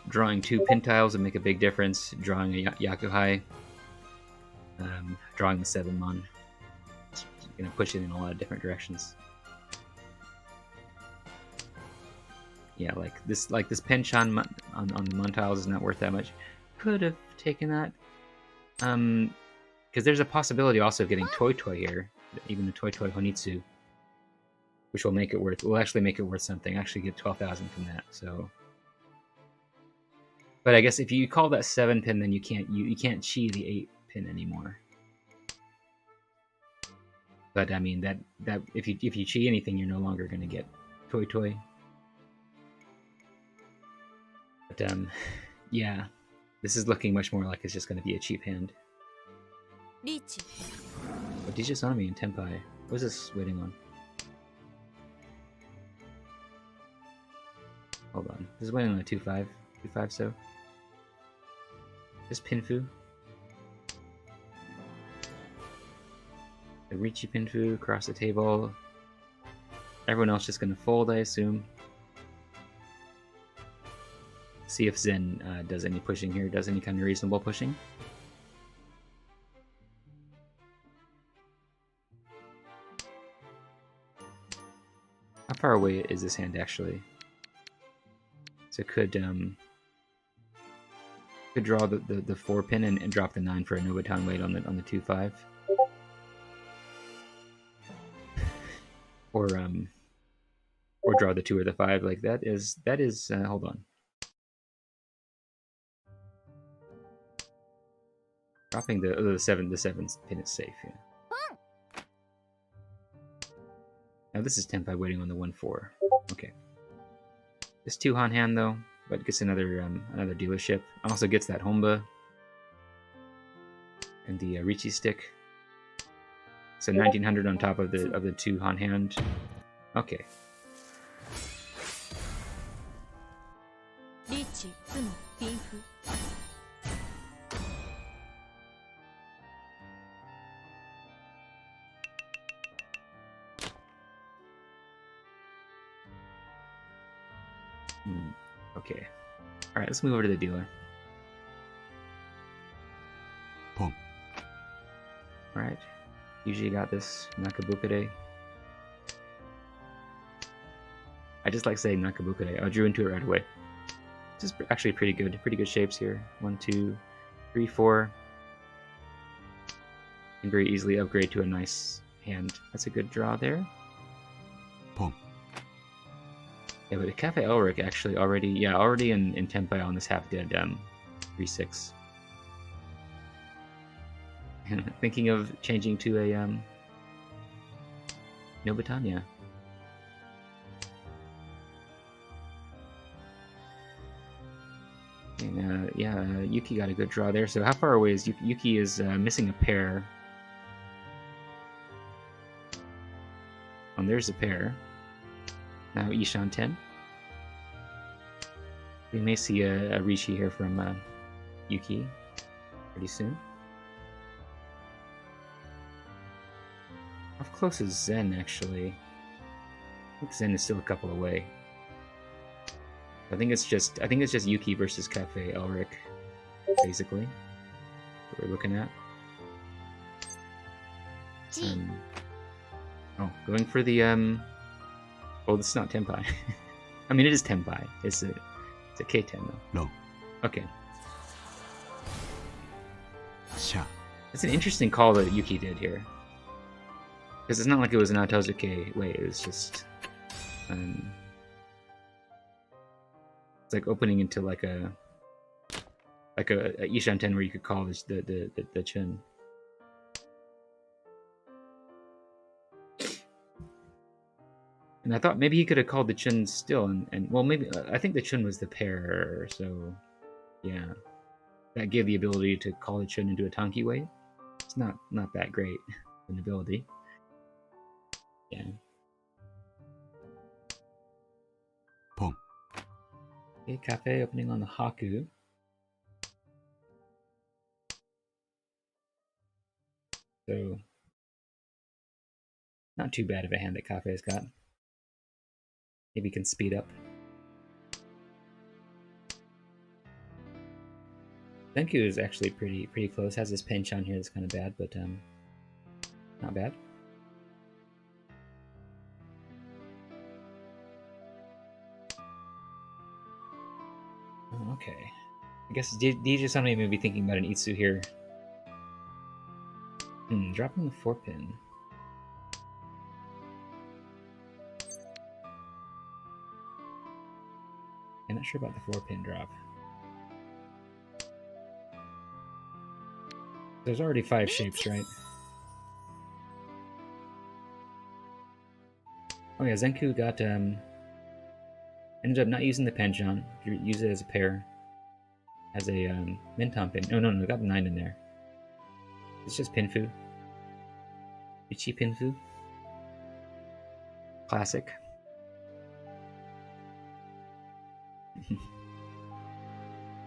Drawing 2 pin tiles would make a big difference. Drawing a Yakuhai. Drawing the 7-mon. It's going to push it in a lot of different directions. Yeah, like this pinch on the Mon tiles is not worth that much. Could have taken that. Because there's a possibility also of getting Toy here. Even the Toy Honitsu. Which will make it worth... will actually make it worth something. Actually get 12,000 from that, so... But I guess if you call that 7 pin, then you can't chi the 8 pin anymore. But I mean that if you chi anything, you're no longer going to get Toy. But yeah, this is looking much more like it's just going to be a cheap hand. But DJ Sonami and Tenpai, what is this waiting on? Hold on. This is winning on a 2-5. 2-5, so. Just Pinfu. The Ricci Pinfu across the table. Everyone else just gonna fold, I assume. See if Zen does any pushing here, does any kind of reasonable pushing. How far away is this hand actually? So could draw the 4 pin and drop the 9 for a Nobutan weight on the 2-5. Or draw the 2 or the 5. Like that is hold on. Dropping the 7 pin is safe, yeah. Now this is Tenpai waiting on the 1-4. Okay. This 2 Han hand though, but gets another dealership. Also gets that Honba and the Ricci stick. So 1900 on top of the 2 Han hand. Okay. Okay. Alright, let's move over to the dealer. Pong. Alright. Usually got this Nakabukade. I just like saying Nakabukade. I drew into it right away. This is actually pretty good. Pretty good shapes here. 1, 2, 3, 4. Can very easily upgrade to a nice hand. That's a good draw there. Pong. Yeah, but Cafe Elric actually already in Tenpai on this half did 3-6. Thinking of changing to a Nobutan. And Yuki got a good draw there. So how far away is Yuki? Yuki is missing a pair. There's a pair. Now Ishan 10. We may see a Rishi here from Yuki pretty soon. How close is Zen actually? I think Zen is still a couple away. I think it's just Yuki versus Cafe Elric, basically. What we're looking at. Going for the oh, this is not Tenpai. I mean, it is Tenpai. It's a K10 though. No. Okay. Sha. It's an interesting call that Yuki did here. Because it's not like it was an Otozuke way, it was just it's like opening into like a Ishan 10 where you could call this the Chun. And I thought maybe he could have called the Chun still, and well, maybe I think the Chun was the pair, so yeah, that gave the ability to call the Chun into a Tanki weight. It's not that great an ability. Yeah. Pong. Okay, Cafe opening on the Haku. So not too bad of a hand that Cafe's got. Maybe he can speed up. Senku is actually pretty close. Has this pinch on here that's kind of bad, but not bad. Oh, okay. I guess DJ Sunny may be thinking about an Itsu here. Dropping the 4 pin. I'm not sure about the 4 pin drop. There's already 5 shapes, right? Oh yeah, Zenku got ended up not using the penchant. Use it as a pair. As a Minton pin. No, got the 9 in there. It's just Pinfu. Ichi Pinfu. Classic.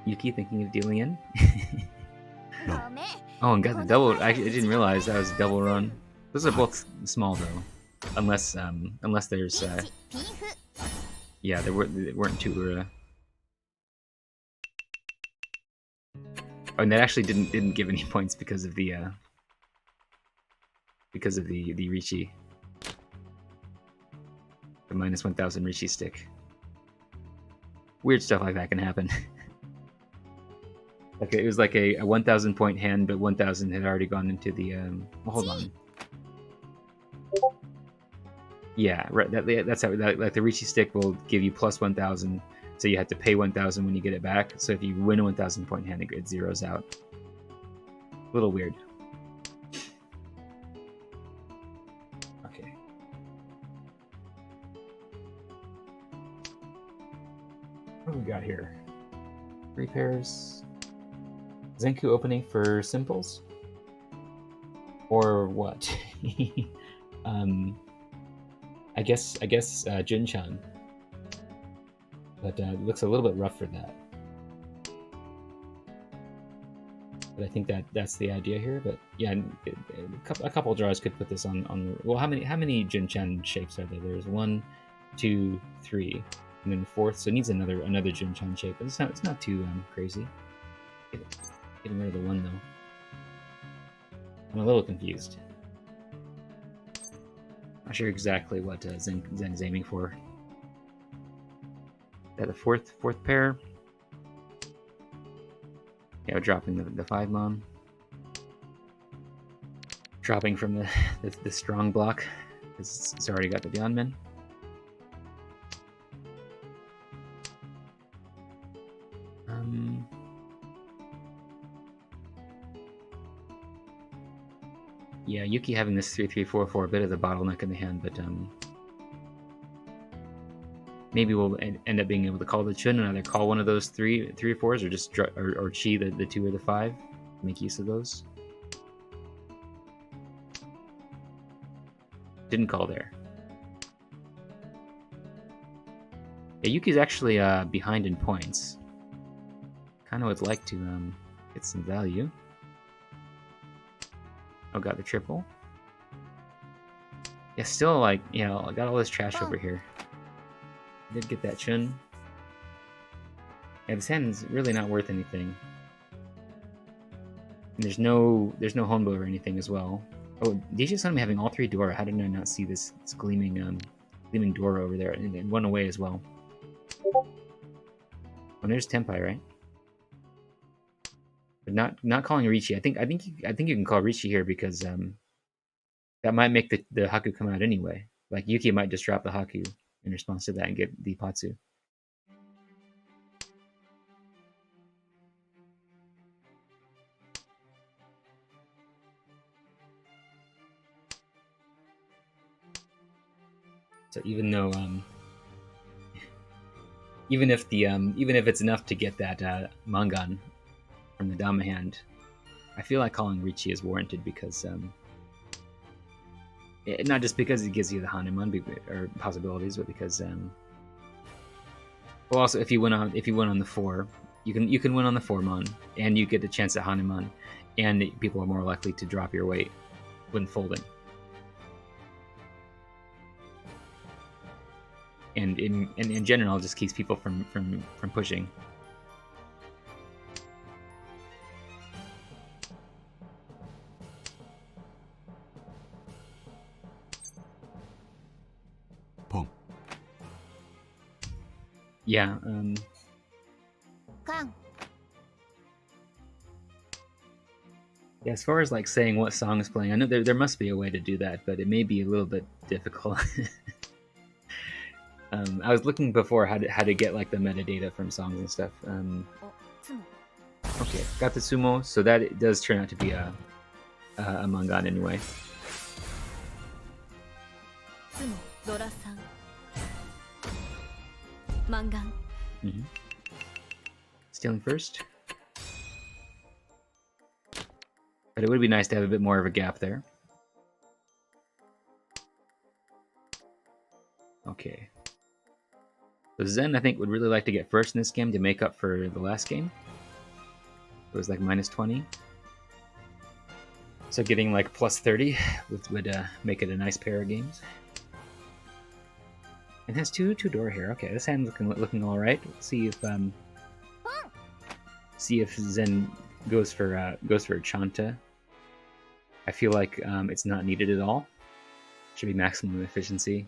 Yuki thinking of dealing in? ごめん Oh, and got the double. I didn't realize that was a double run. Those are both small though, unless there's リーチピンフ yeah, they weren't two. Oh, and that actually didn't give any points because of the Rishi, the minus 1,000 Rishi stick. Weird stuff like that can happen. Like it was like a 1,000 point hand, but 1,000 had already gone into the. Well, hold on. Yeah, right. That's how. Like the Rishi stick will give you plus 1,000, so you have to pay 1,000 when you get it back. So if you win a 1,000 point hand, it zeroes out. A little weird. Okay. What do we got here? 3 pairs. Zenku opening for simples? Or what? I guess Jin-chan. But it looks a little bit rough for that. But I think that's the idea here. But yeah, a couple draws could put this on. Well, how many Jin-chan shapes are there? There's 1, 2, 3, and then the 4th. So it needs another Jin-chan shape. But it's not too crazy. Getting rid of the 1 though. I'm a little confused. Not sure exactly what Zen's aiming for. That the fourth pair. Yeah, we're dropping the 5 mon. Dropping from the strong block. It's already got the Beyond Men. Yeah, Yuki having this 3-3-4-4, a bit of the bottleneck in the hand, but maybe we'll end up being able to call the Chun and either call one of those 3 or 4s or just or Chi the 2 or the 5. Make use of those. Didn't call there. Yeah, Yuki's actually behind in points. Kind of would like to get some value. Oh, got the triple. Yeah, still like, you know, I got all this trash over here. Did get that Chun. Yeah, this hand's really not worth anything. And there's no Honbo or anything as well. Oh, DJ's on me having all 3 Dora. How did I not see this gleaming Dora over there? And it went away as well. Oh, there's Tenpai, right? But not calling Richi. I think you can call Richi here because that might make the Haku come out anyway. Like Yuki might just drop the Haku in response to that and get the Patsu. So even though even if it's enough to get that Mangan from the Dama hand, I feel like calling Richi is warranted because not just because it gives you the Hanuman or possibilities, but because well, also if you win on the 4, you can win on the 4 mon, and you get the chance at Hanuman, and people are more likely to drop your weight when folding. And in general, it just keeps people from pushing. Pong. Yeah. Kang Yeah, as far as like saying what song is playing, I know there must be a way to do that, but it may be a little bit difficult. I was looking before how to get like the metadata from songs and stuff. おつも Okay, got the sumo, so that it does turn out to be a mangan anyway. つもドラさんマンガン Mm-hmm. Stealing first. But it would be nice to have a bit more of a gap there. Okay. So Zen, I think, would really like to get first in this game to make up for the last game. It was like minus 20. So getting like plus 30 would make it a nice pair of games. It has two door here. Okay, this hand's looking all right. Let's see if Zen goes for a Chanta. I feel like it's not needed at all. Should be maximum efficiency.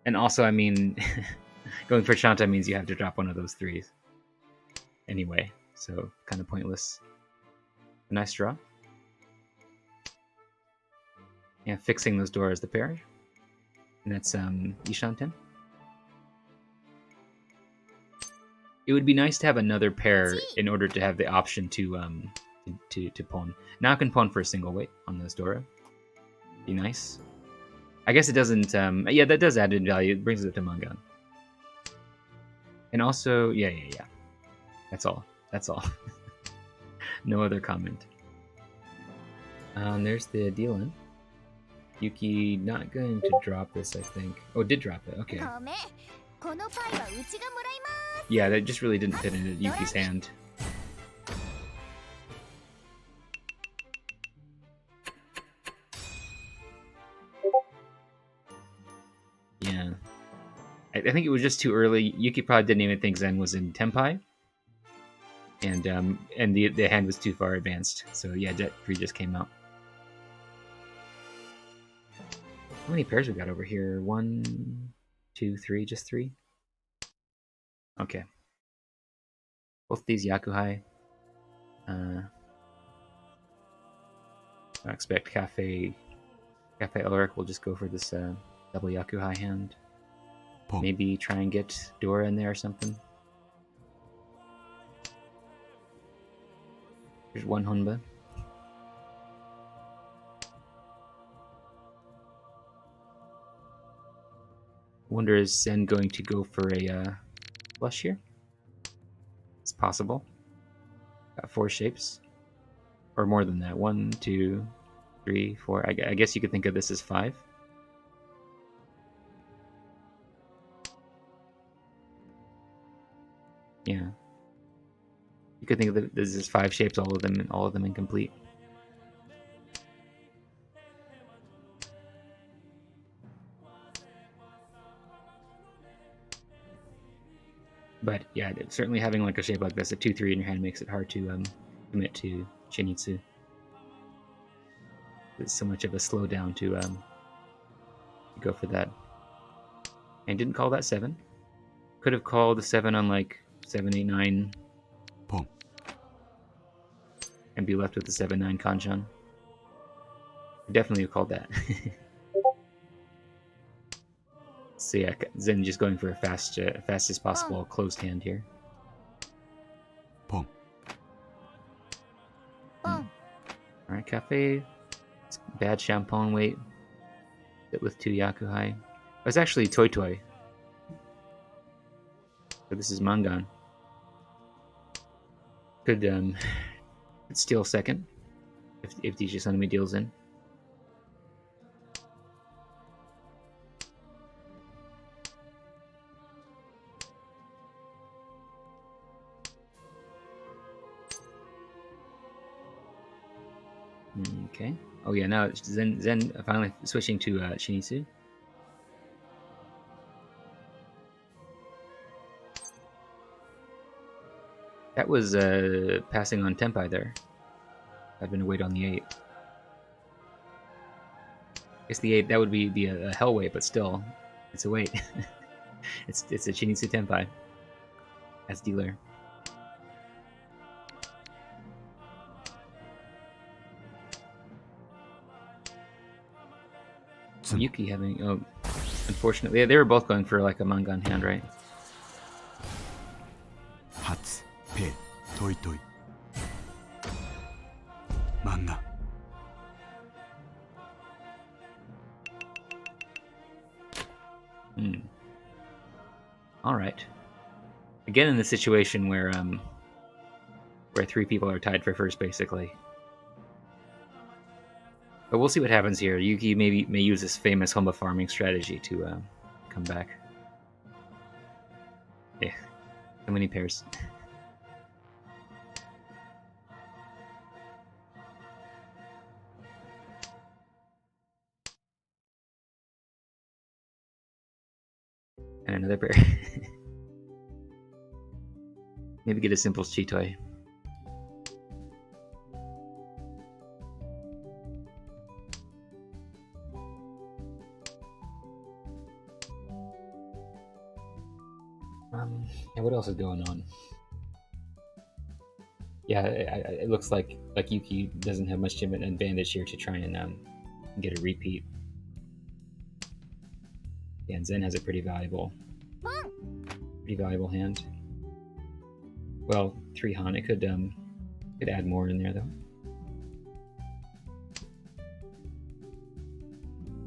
And also, I mean, going for Chanta means you have to drop one of those threes. Anyway, so kind of pointless. A nice draw. Yeah, fixing those doors the pair. And that's Ishanten. It would be nice to have another pair in order to have the option to pawn. Now I can pawn for a single weight on those Dora. Be nice. I guess it doesn't. Yeah, that does add in value. It brings it up to Mangan. And also, yeah. That's all. No other comment. There's the deal in. Yuki not going to drop this, I think. Oh, did drop it. Okay. Yeah, that just really didn't fit into Yuki's hand. Yeah. I think it was just too early. Yuki probably didn't even think Zen was in Tenpai. And the hand was too far advanced. So yeah, Jet 3 just came out. How many pairs we got over here? 1, 2, 3, just 3? Okay. Both these Yakuhai. I expect Cafe Ulrich will just go for this double Yakuhai hand. Maybe try and get Dora in there or something. There's one Honba. Wonder, is Zen going to go for a flush here? It's possible. Got 4 shapes. Or more than that. 1, 2, 3, 4. I guess you could think of this as 5. Yeah. You could think of this as 5 shapes, all of them incomplete. But yeah, certainly having like a shape like this, a 2-3 in your hand, makes it hard to commit to Shinitsu. It's so much of a slowdown to go for that. And didn't call that 7. Could have called the 7 on like 7, 8, 9. Pong. And be left with the 7-9 Kanchan. Definitely have called that. So yeah, Zen just going for a fastest possible closed hand here. Pong. Alright, Cafe. It's bad Champon weight. Hit with 2 Yakuhai. Oh, it's actually Toy Toy. So this is Mangan. Could steal second if DJ Sanemi deals in. Okay. Oh yeah, now it's Zen finally switching to Shinisu. That was passing on Tenpai there. I'd been a weight on the 8. I guess the 8, that would be a hell weight, but still, it's a weight. it's a Shinisu Tenpai as dealer. Yuki having unfortunately, they were both going for like a Mangan hand, right? Hats, Pe, Toy Toy. Manga. All right. Again, in the situation where 3 people are tied for first, basically. But we'll see what happens here. Yuki may use this famous Honba farming strategy to come back. Yeah, so many pairs. And another pair. Maybe get a simple Chitoy. Yeah, what else is going on? Yeah, it looks like Yuki doesn't have much of an advantage here to try and get a repeat. Yeah, and Zen has a pretty valuable hand. Well, 3 Han. It could add more in there though,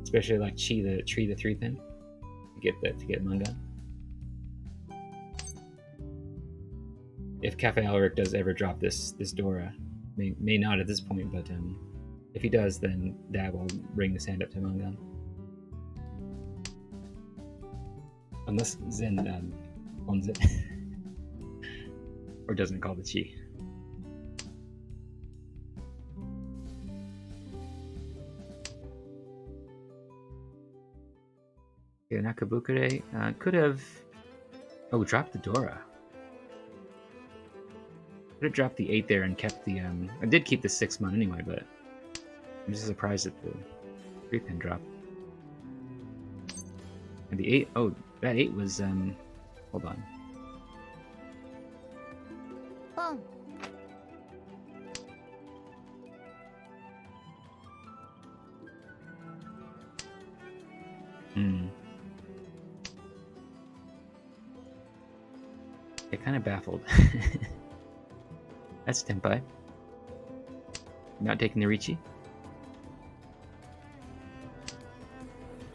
especially like Chi the 3-pin to get Mangan. If Cafe Alaric does ever drop this Dora, may not at this point, but if he does, then Dad will bring this hand up to Mangan. Unless Zen owns it. Or doesn't call the Chi. Yeah, Nakabukure could have... Oh, dropped the Dora. Could have dropped the 8 there and kept the... I did keep the 6 mon anyway, but I'm just surprised at the 3-pin drop. And the 8... Oh, that 8 was... Hold on. It kind of baffled. That's Tenpai. Not taking the Richi.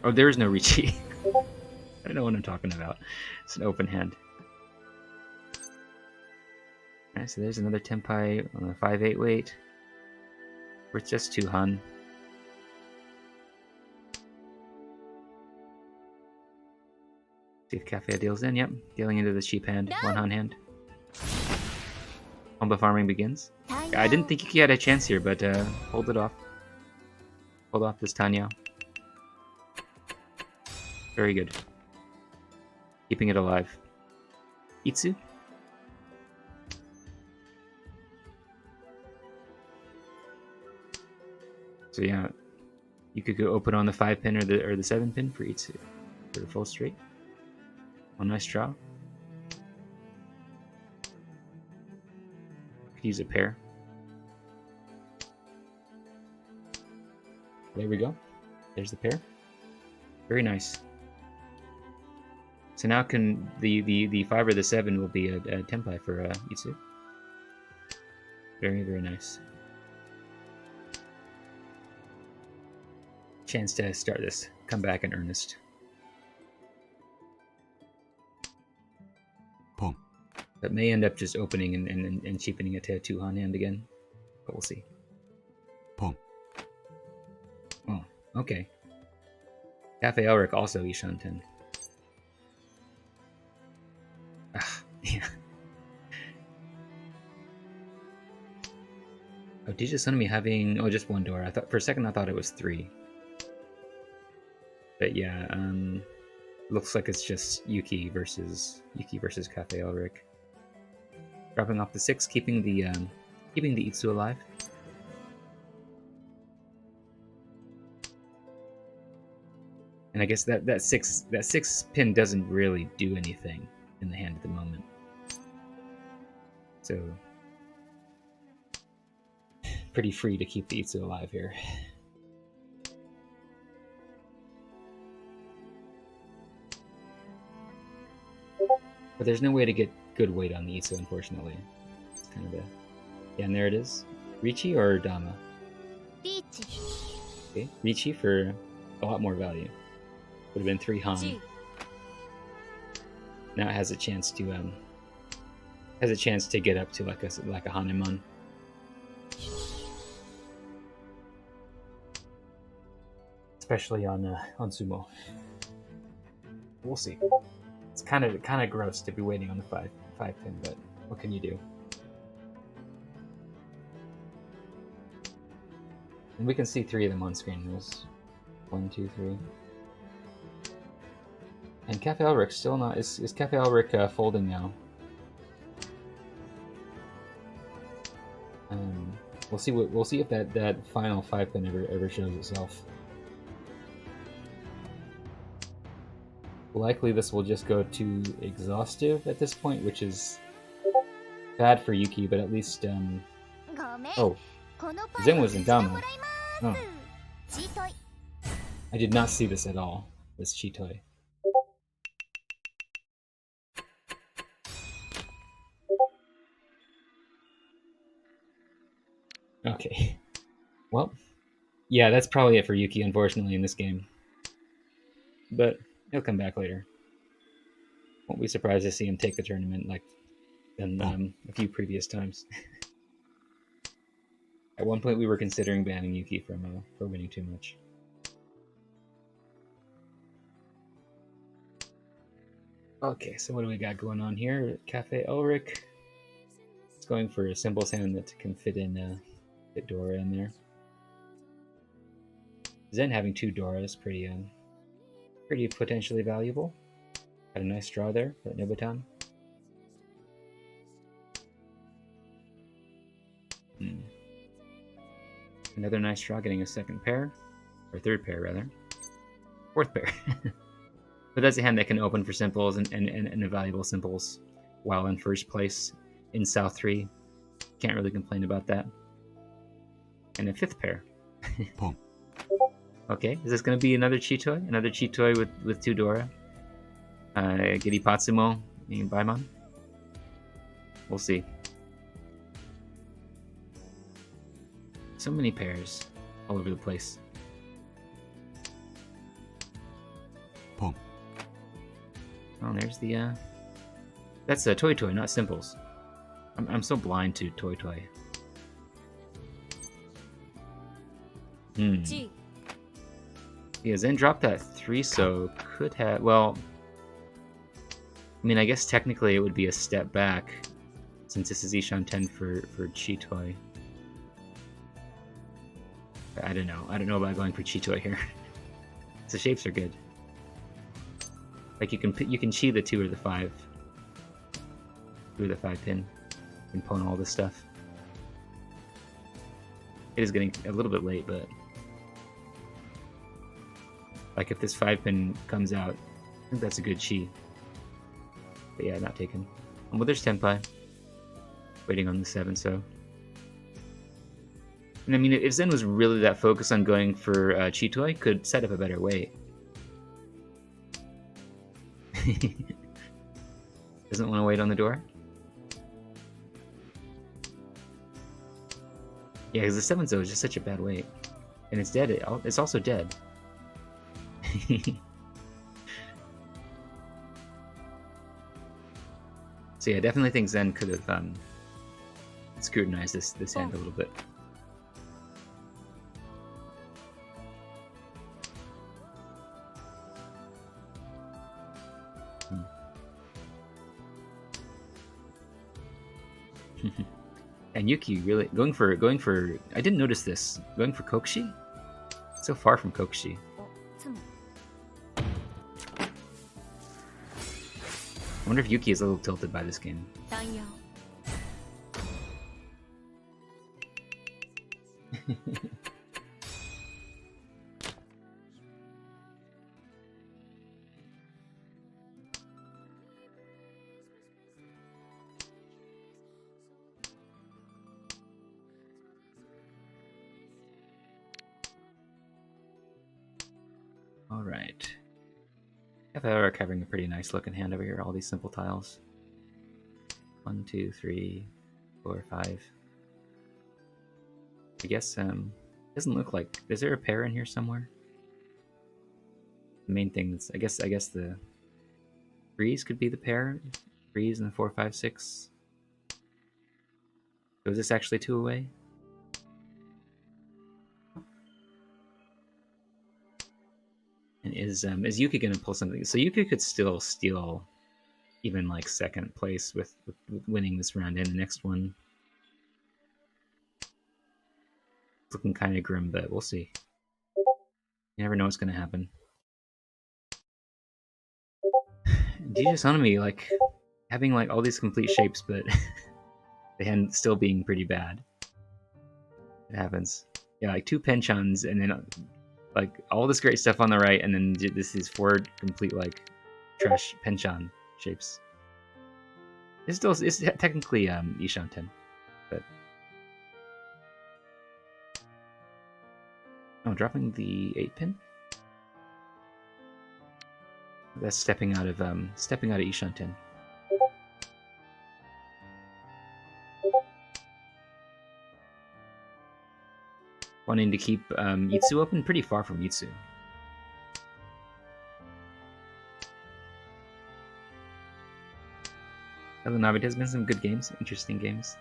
Oh, there is no Richi. I don't know what I'm talking about. It's an open hand. Alright, so there's another Tenpai on the 5-8 weight. Worth just 2 Han. See if Cafe deals in. Yep, dealing into the cheap hand. 1 Han hand. Humba farming begins. I didn't think Yuki had a chance here, but hold it off. Hold off this Tanya. Very good. Keeping it alive. Itsu? So yeah, you could go open on the 5-pin or the 7-pin for Itsu for the full straight. Oh, nice draw. Could use a pair. There we go. There's the pair. Very nice. So now can the 5 or the 7 will be a Tenpai for Itsu. Very, very nice. Chance to start this comeback in earnest. Pong. That may end up just opening and cheapening it to a 2 Han hand again. But we'll see. Pong. Oh, okay. Cafe Elric also Ishanten. Ah, yeah. Oh, Dija Sunami having... Oh, just 1 door. I thought for a second I thought it was 3. But yeah, looks like it's just Yuki versus Cafe Elric. Dropping off the 6, keeping the Itsu alive. And I guess that 6 pin doesn't really do anything in the hand at the moment. So pretty free to keep the Itsu alive here. But there's no way to get good weight on the Itsu, unfortunately. It's kind of a... Yeah, and there it is. Richi or Dama? Richi. Okay, Richi for a lot more value. Would have been 3 Han. Now it has a chance to get up to like a Hanemon. Especially on sumo. We'll see. It's kind of gross to be waiting on the five pin, but what can you do? And we can see 3 of them on screen. There's 1, 2, 3. And Cafe Elric's still not. Is Cafe Elric folding now? We'll see if that final 5 pin ever shows itself. Likely this will just go to exhaustive at this point, which is bad for Yuki, but at least oh, Zen was in Dama. Oh. I did not see this at all. This Chitoi. Okay. Well, yeah, that's probably it for Yuki, unfortunately, in this game. But he'll come back later. Won't be surprised to see him take the tournament like in a few previous times. At one point, we were considering banning Yuki from for winning too much. Okay, so what do we got going on here? Cafe Elric. It's going for a simple hand that can fit in fit Dora in there. Zen having 2 Doras pretty potentially valuable. Got a nice draw there for Nibitan. Another nice draw, getting a 2nd pair, or 3rd pair rather, 4th pair. But that's a hand that can open for simples and invaluable simples while in first place in South 3. Can't really complain about that. And a 5th pair. Okay, is this going to be another Chitoi? Another Chitoi with 2 Dora? Giri Patsumo in Baimon? We'll see. So many pairs all over the place. Pong. Oh, there's the that's a Toy Toy, not simples. I'm so blind to Toy Toy. Yeah, Zen dropped that 3, so could have. Well, I mean, I guess technically it would be a step back, since this is Ishan 10 for Chitoi. I don't know. I don't know about going for Chitoi here. The shapes are good. Like you can chi the 2 or the 5 through the 5 pin and pwn all this stuff. It is getting a little bit late, but like if this 5 pin comes out, I think that's a good chi. But yeah, not taken. Well, there's Tenpai waiting on the 7, so. And I mean, if Zen was really that focused on going for Chitoi, could set up a better weight. Doesn't want to wait on the door? Yeah, because the 7-0 is just such a bad weight. And it's dead. It's also dead. So yeah, I definitely think Zen could have scrutinized this hand a little bit. And Yuki really going for I didn't notice this. Going for Kokushi? So far from Kokushi. I wonder if Yuki is a little tilted by this game. Alright. We're having a pretty nice looking hand over here, all these simple tiles. 1, 2, 3, 4, 5. I guess, doesn't look like, is there a pair in here somewhere? The main thing is, I guess the 3s could be the pair. 3s and the 4, 5, 6. So is this actually 2 away? is Yuki gonna pull something? So Yuki could still steal even like second place with winning this round and the next one. It's looking kind of grim, but we'll see. You never know what's gonna happen. DJ Sonami, like having like all these complete shapes, but the hand still being pretty bad. It happens. Yeah, like 2 penchants and then like all this great stuff on the right, and then this is 4 complete like trash penchan shapes. It's still it's technically Ishanten, but oh, dropping the 8-pin. That's stepping out of Ishanten. Wanting to keep Itsu open, pretty far from Itsu. Hello Navi, there's been some good games, interesting games.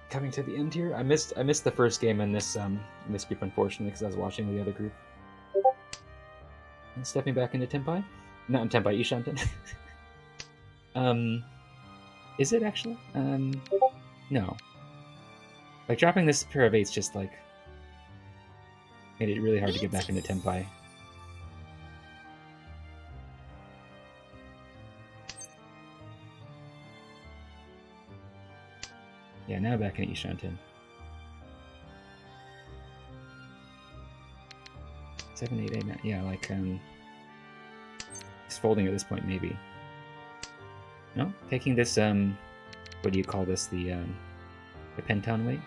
Coming to the end here, I missed the first game in this group unfortunately because I was watching the other group. And stepping back into Tenpai, not in Tenpai, Ishanten. Is it actually? No. Like dropping this pair of 8s just like made it really hard to get back into Tenpai. Yeah, now back in Ishanten. 7, 8, 8, 9. Yeah, like just folding at this point maybe. No, taking this what do you call this? The penton weight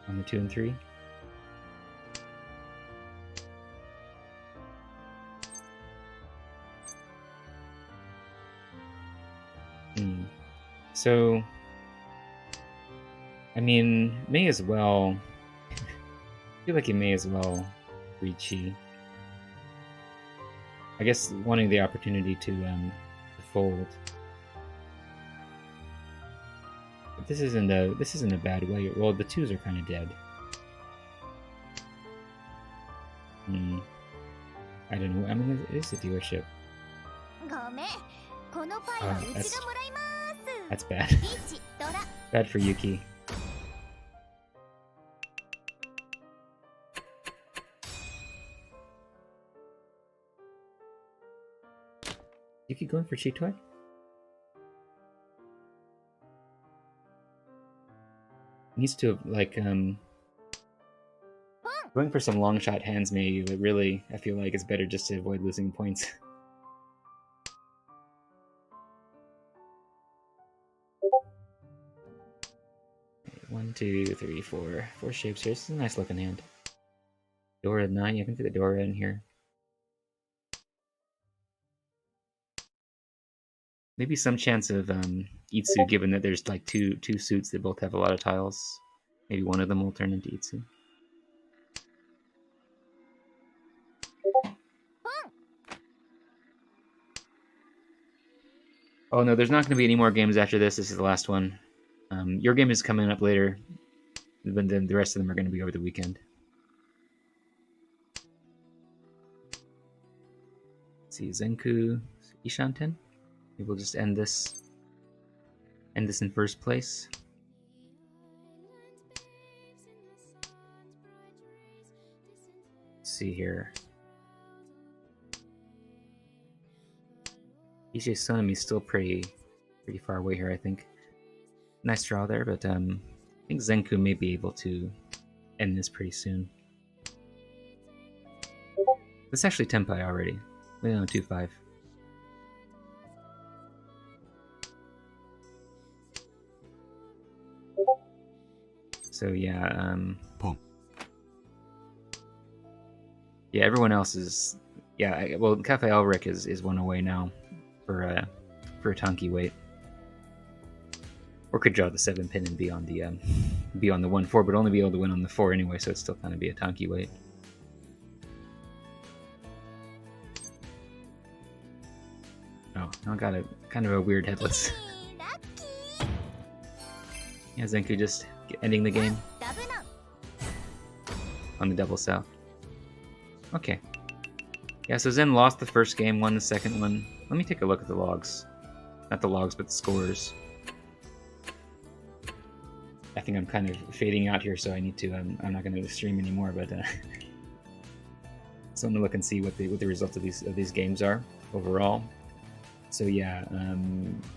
on the 2 and 3. So, I mean, may as well. I feel like you may as well read Chi. I guess wanting the opportunity to fold. But this isn't a bad way. Well, the 2s are kind of dead. I don't know. I mean, it is a dealership. That's bad. Bad for Yuki. Yuki going for Chitoy? Needs to like going for some long shot hands maybe, but really I feel like it's better just to avoid losing points. One, two, three, four. 4 shapes here. This is a nice looking hand. Dora 9, you can fit the Dora in here. Maybe some chance of Itsu, given that there's like two suits that both have a lot of tiles. Maybe one of them will turn into Itsu. Oh no, there's not going to be any more games after this. This is the last one. Your game is coming up later, but then the rest of them are going to be over the weekend. Let's see, Zenku, Ishanten. Maybe we'll just end this in first place. Let's see here. DJ Sonami's still pretty far away here, I think. Nice draw there, but I think Zenku may be able to end this pretty soon. It's actually Tenpai already. We're on 2-5. So yeah, yeah, everyone else is well, Cafe Elric is 1 away now for a Tonki weight. Or could draw the 7-pin and be on the 1-4, but only be able to win on the 4 anyway, so it'd still kind of be a Tonki weight. Oh, I got a kind of a weird headless. Yeah, Zenku just ending the game. on the double south. Okay. Yeah, so Zen lost the first game, won the second one. Let me take a look at the logs. Not the logs, but the scores. I think I'm kind of fading out here, so I need to. I'm not going to stream anymore, but so I'm gonna look and see what the results of these games are overall. So yeah,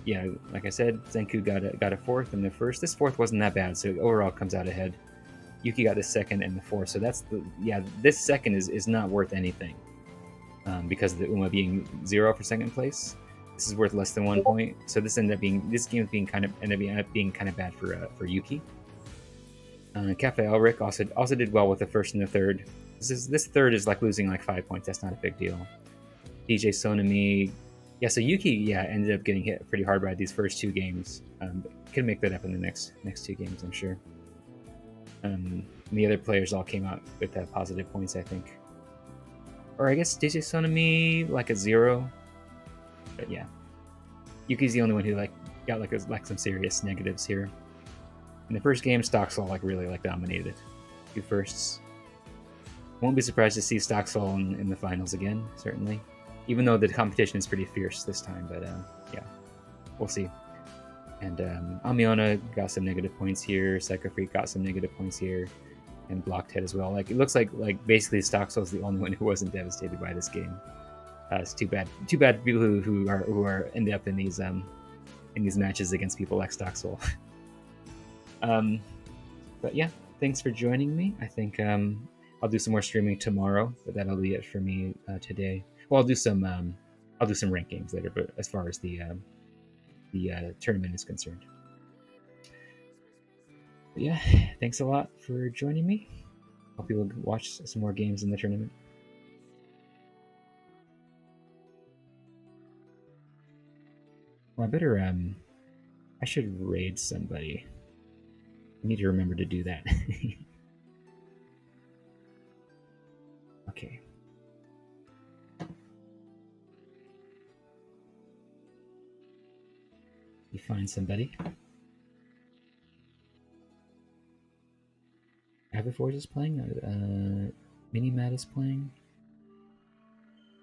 yeah, like I said, Zenku got a fourth in the first. This fourth wasn't that bad, so overall comes out ahead. Yuki got the second and the fourth, so that's the This second is not worth anything because of the Uma being 0 for second place. This is worth less than 1 point, so this ended up being kind of bad for Yuki. Cafe Elric also did well with the first and the third. This third is like losing like 5 points. That's not a big deal. DJ Sonami, yeah. So Yuki, ended up getting hit pretty hard by these first 2 games. Can make that up in the next 2 games, I'm sure. The other players all came out with positive points, I think. Or I guess DJ Sonami like a 0. But yeah, Yuki's the only one who got some serious negatives here. In the first game, Stocksall really dominated. 2 firsts. Won't be surprised to see Stocksall in the finals again, certainly. Even though the competition is pretty fierce this time, but yeah, we'll see. And Amiona got some negative points here. Psycho Freak got some negative points here, and Blocked Head as well. It looks like basically Stocksall's the only one who wasn't devastated by this game. It's too bad. Too bad people who are end up in these matches against people like Stocksall. But yeah, thanks for joining me. I think I'll do some more streaming tomorrow, but that'll be it for me today. Well, I'll do some ranked games later, but as far as the tournament is concerned. But yeah, thanks a lot for joining me. Hope you will watch some more games in the tournament. Well, I should raid somebody. I need to remember to do that. Okay. You find somebody. Aberforge is playing. Minimat is playing.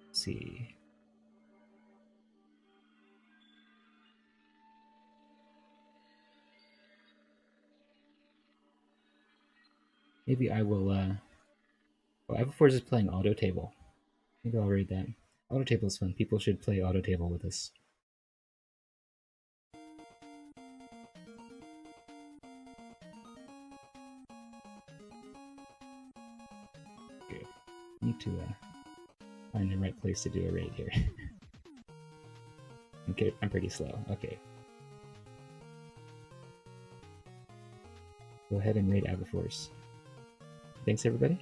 Let's see. Maybe I will. Aberforge is playing Auto Table. Maybe I'll raid that. Auto Table is fun. People should play Auto Table with us. Okay. Need to find the right place to do a raid here. Okay, I'm pretty slow. Okay. Go ahead and raid Aberforce. Thanks, everybody.